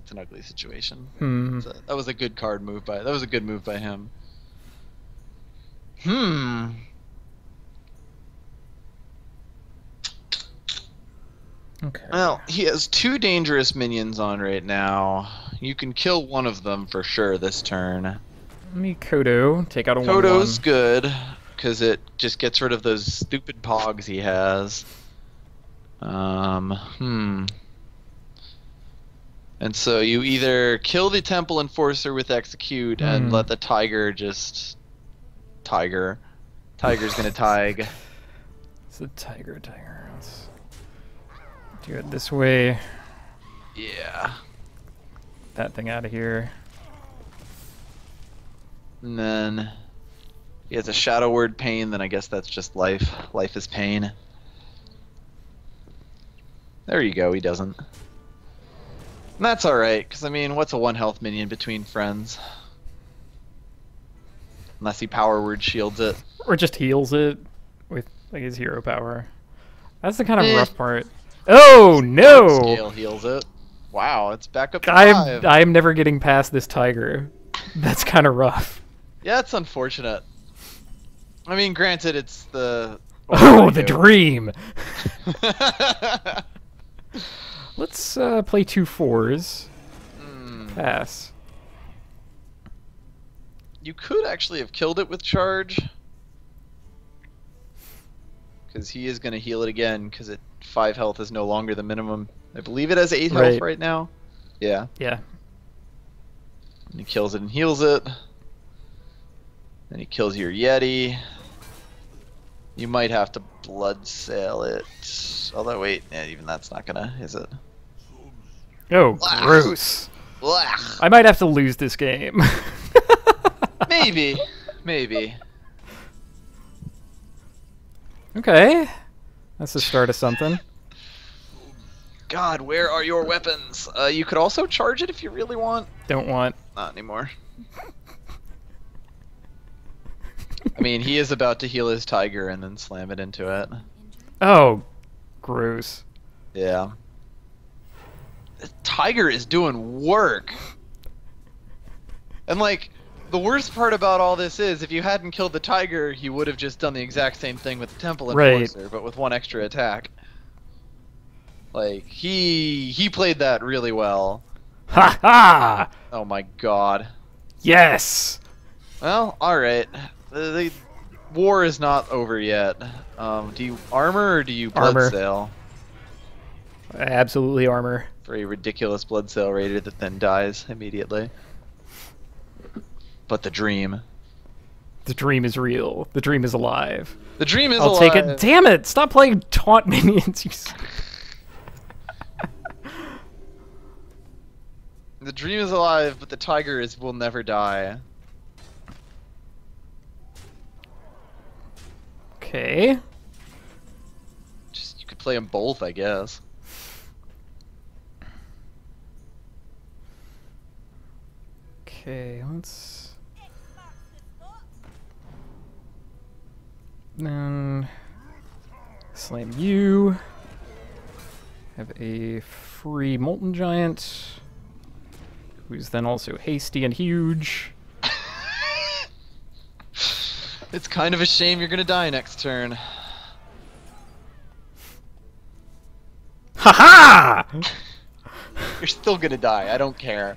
an ugly situation. So that was a good card move by. That was a good move by him. Okay. Well, he has 2 dangerous minions on right now. You can kill one of them for sure this turn. Let me Kodo, take out a 1/1. Kodo's good, because it just gets rid of those stupid pogs he has. And so you either kill the Temple Enforcer with Execute and let the Tiger just... Tiger's gonna Tig. It's a Tiger. Let's do it this way. Yeah. That thing out of here. And then he has a Shadow Word Pain, then I guess that's just life. Life is pain. There you go, he doesn't. And that's alright, because I mean, what's a 1 health minion between friends? Unless he Power Word shields it. Or just heals it with like his hero power. That's the kind of rough part. Oh no! Scale heals it. Wow, it's back up to 5. I'm never getting past this Tiger. That's kind of rough. Yeah, it's unfortunate. I mean, granted, it's the... Oh, the dream! Let's play 2 4s. Pass. You could actually have killed it with charge. Because he is going to heal it again, because 5 health is no longer the minimum. I believe it has 8 health right now. Yeah. Yeah. And he kills it and heals it. Then he kills your Yeti. You might have to blood sail it. Although, wait, yeah, even that's not gonna, is it? Oh, gross. Blech. I might have to lose this game. Maybe. Maybe. Okay. That's the start of something. God, where are your weapons? You could also charge it if you really want. Don't want. Not anymore. I mean, he is about to heal his Tiger and then slam it into it. Oh, gross. Yeah. The Tiger is doing work. And like, the worst part about all this is, if you hadn't killed the Tiger, he would have just done the exact same thing with the Temple Enforcer, but with 1 extra attack. Like, he played that really well. Ha ha! Oh my god. Yes! Well, alright. The war is not over yet. Do you armor or do you blood Armor. sail? Absolutely armor. For a ridiculous blood sail raider that then dies immediately. But the dream. The dream is real. The dream is alive. The dream is I'll alive. take it. Damn it! Stop playing taunt minions. You The dream is alive, but the Tiger will never die. Okay. Just you could play them both, I guess. Okay, let's... Then... Slam you. Have a free Molten Giant, who's then also hasty and huge. It's kind of a shame you're gonna die next turn. Ha-ha! You're still gonna die, I don't care.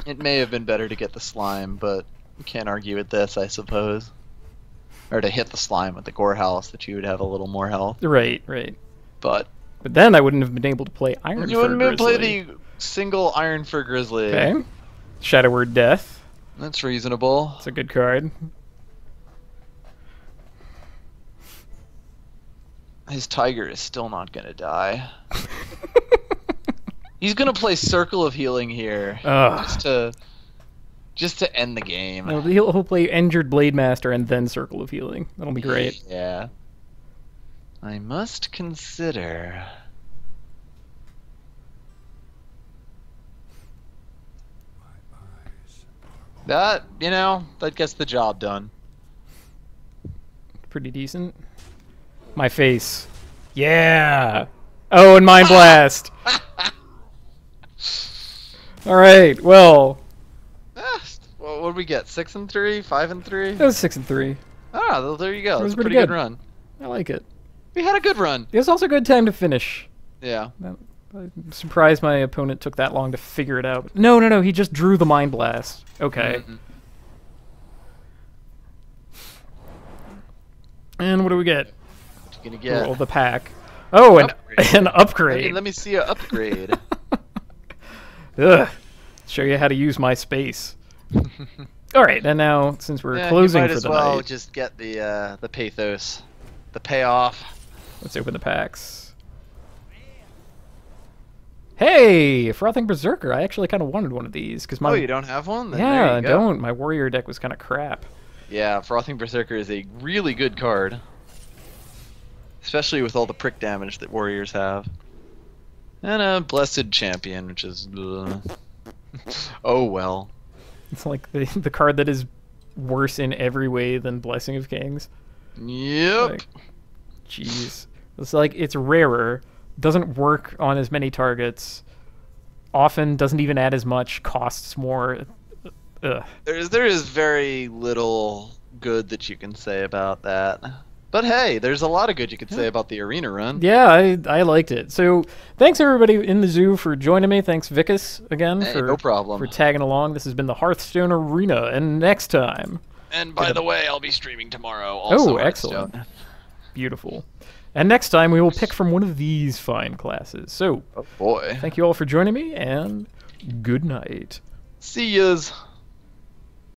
It may have been better to get the slime, but you can't argue with this, I suppose. Or to hit the slime with the Gore House, that you would have a little more health. Right, right. But then I wouldn't have been able to play Iron you Fur wouldn't have Grizzly. played the single Iron Fur Grizzly. Okay. Shadow Word Death. That's reasonable. It's a good card. His tiger is still not gonna die. He's gonna play Circle of Healing here, just to end the game. No, he'll play Injured Blade Master and then Circle of Healing. That'll be great. Yeah. I must consider. That, that gets the job done. Pretty decent. My face. Yeah! Oh, and Mind Blast! Alright, well... What did we get? 6 and 3? 5 and 3? That was 6 and 3. Ah, there you go. It was a pretty good. good run. I like it. We had a good run. It was also a good time to finish. Yeah. I'm surprised my opponent took that long to figure it out. No, he just drew the Mind Blast. Okay. Mm-hmm. And what do we get? What you gonna get? Oh, the pack. Oh, an upgrade. Let me see an upgrade. Ugh. Show you how to use my space. Alright, and now, since we're closing for the night... might as well just get the pathos. The payoff. Let's open the packs. Hey! Frothing Berserker. I actually kind of wanted one of these. Cause my... Oh, you don't have one? Then yeah, I don't. My warrior deck was kind of crap. Yeah, Frothing Berserker is a really good card. Especially with all the prick damage that warriors have. And a Blessed Champion, which is... oh well. It's like the card that is worse in every way than Blessing of Kings. Yep. Jeez. It's like, it's rarer, doesn't work on as many targets, often doesn't even add as much, costs more. Ugh. There is very little good that you can say about that. But hey, there's a lot of good you could say about the arena run. Yeah, I liked it. So thanks everybody in the zoo for joining me. Thanks Vicus again no problem. for tagging along. This has been the Hearthstone Arena, and next time. And by the way, I'll be streaming tomorrow. Also excellent. Beautiful. And next time we will pick from one of these fine classes. So, oh boy. Thank you all for joining me, and good night. See yas.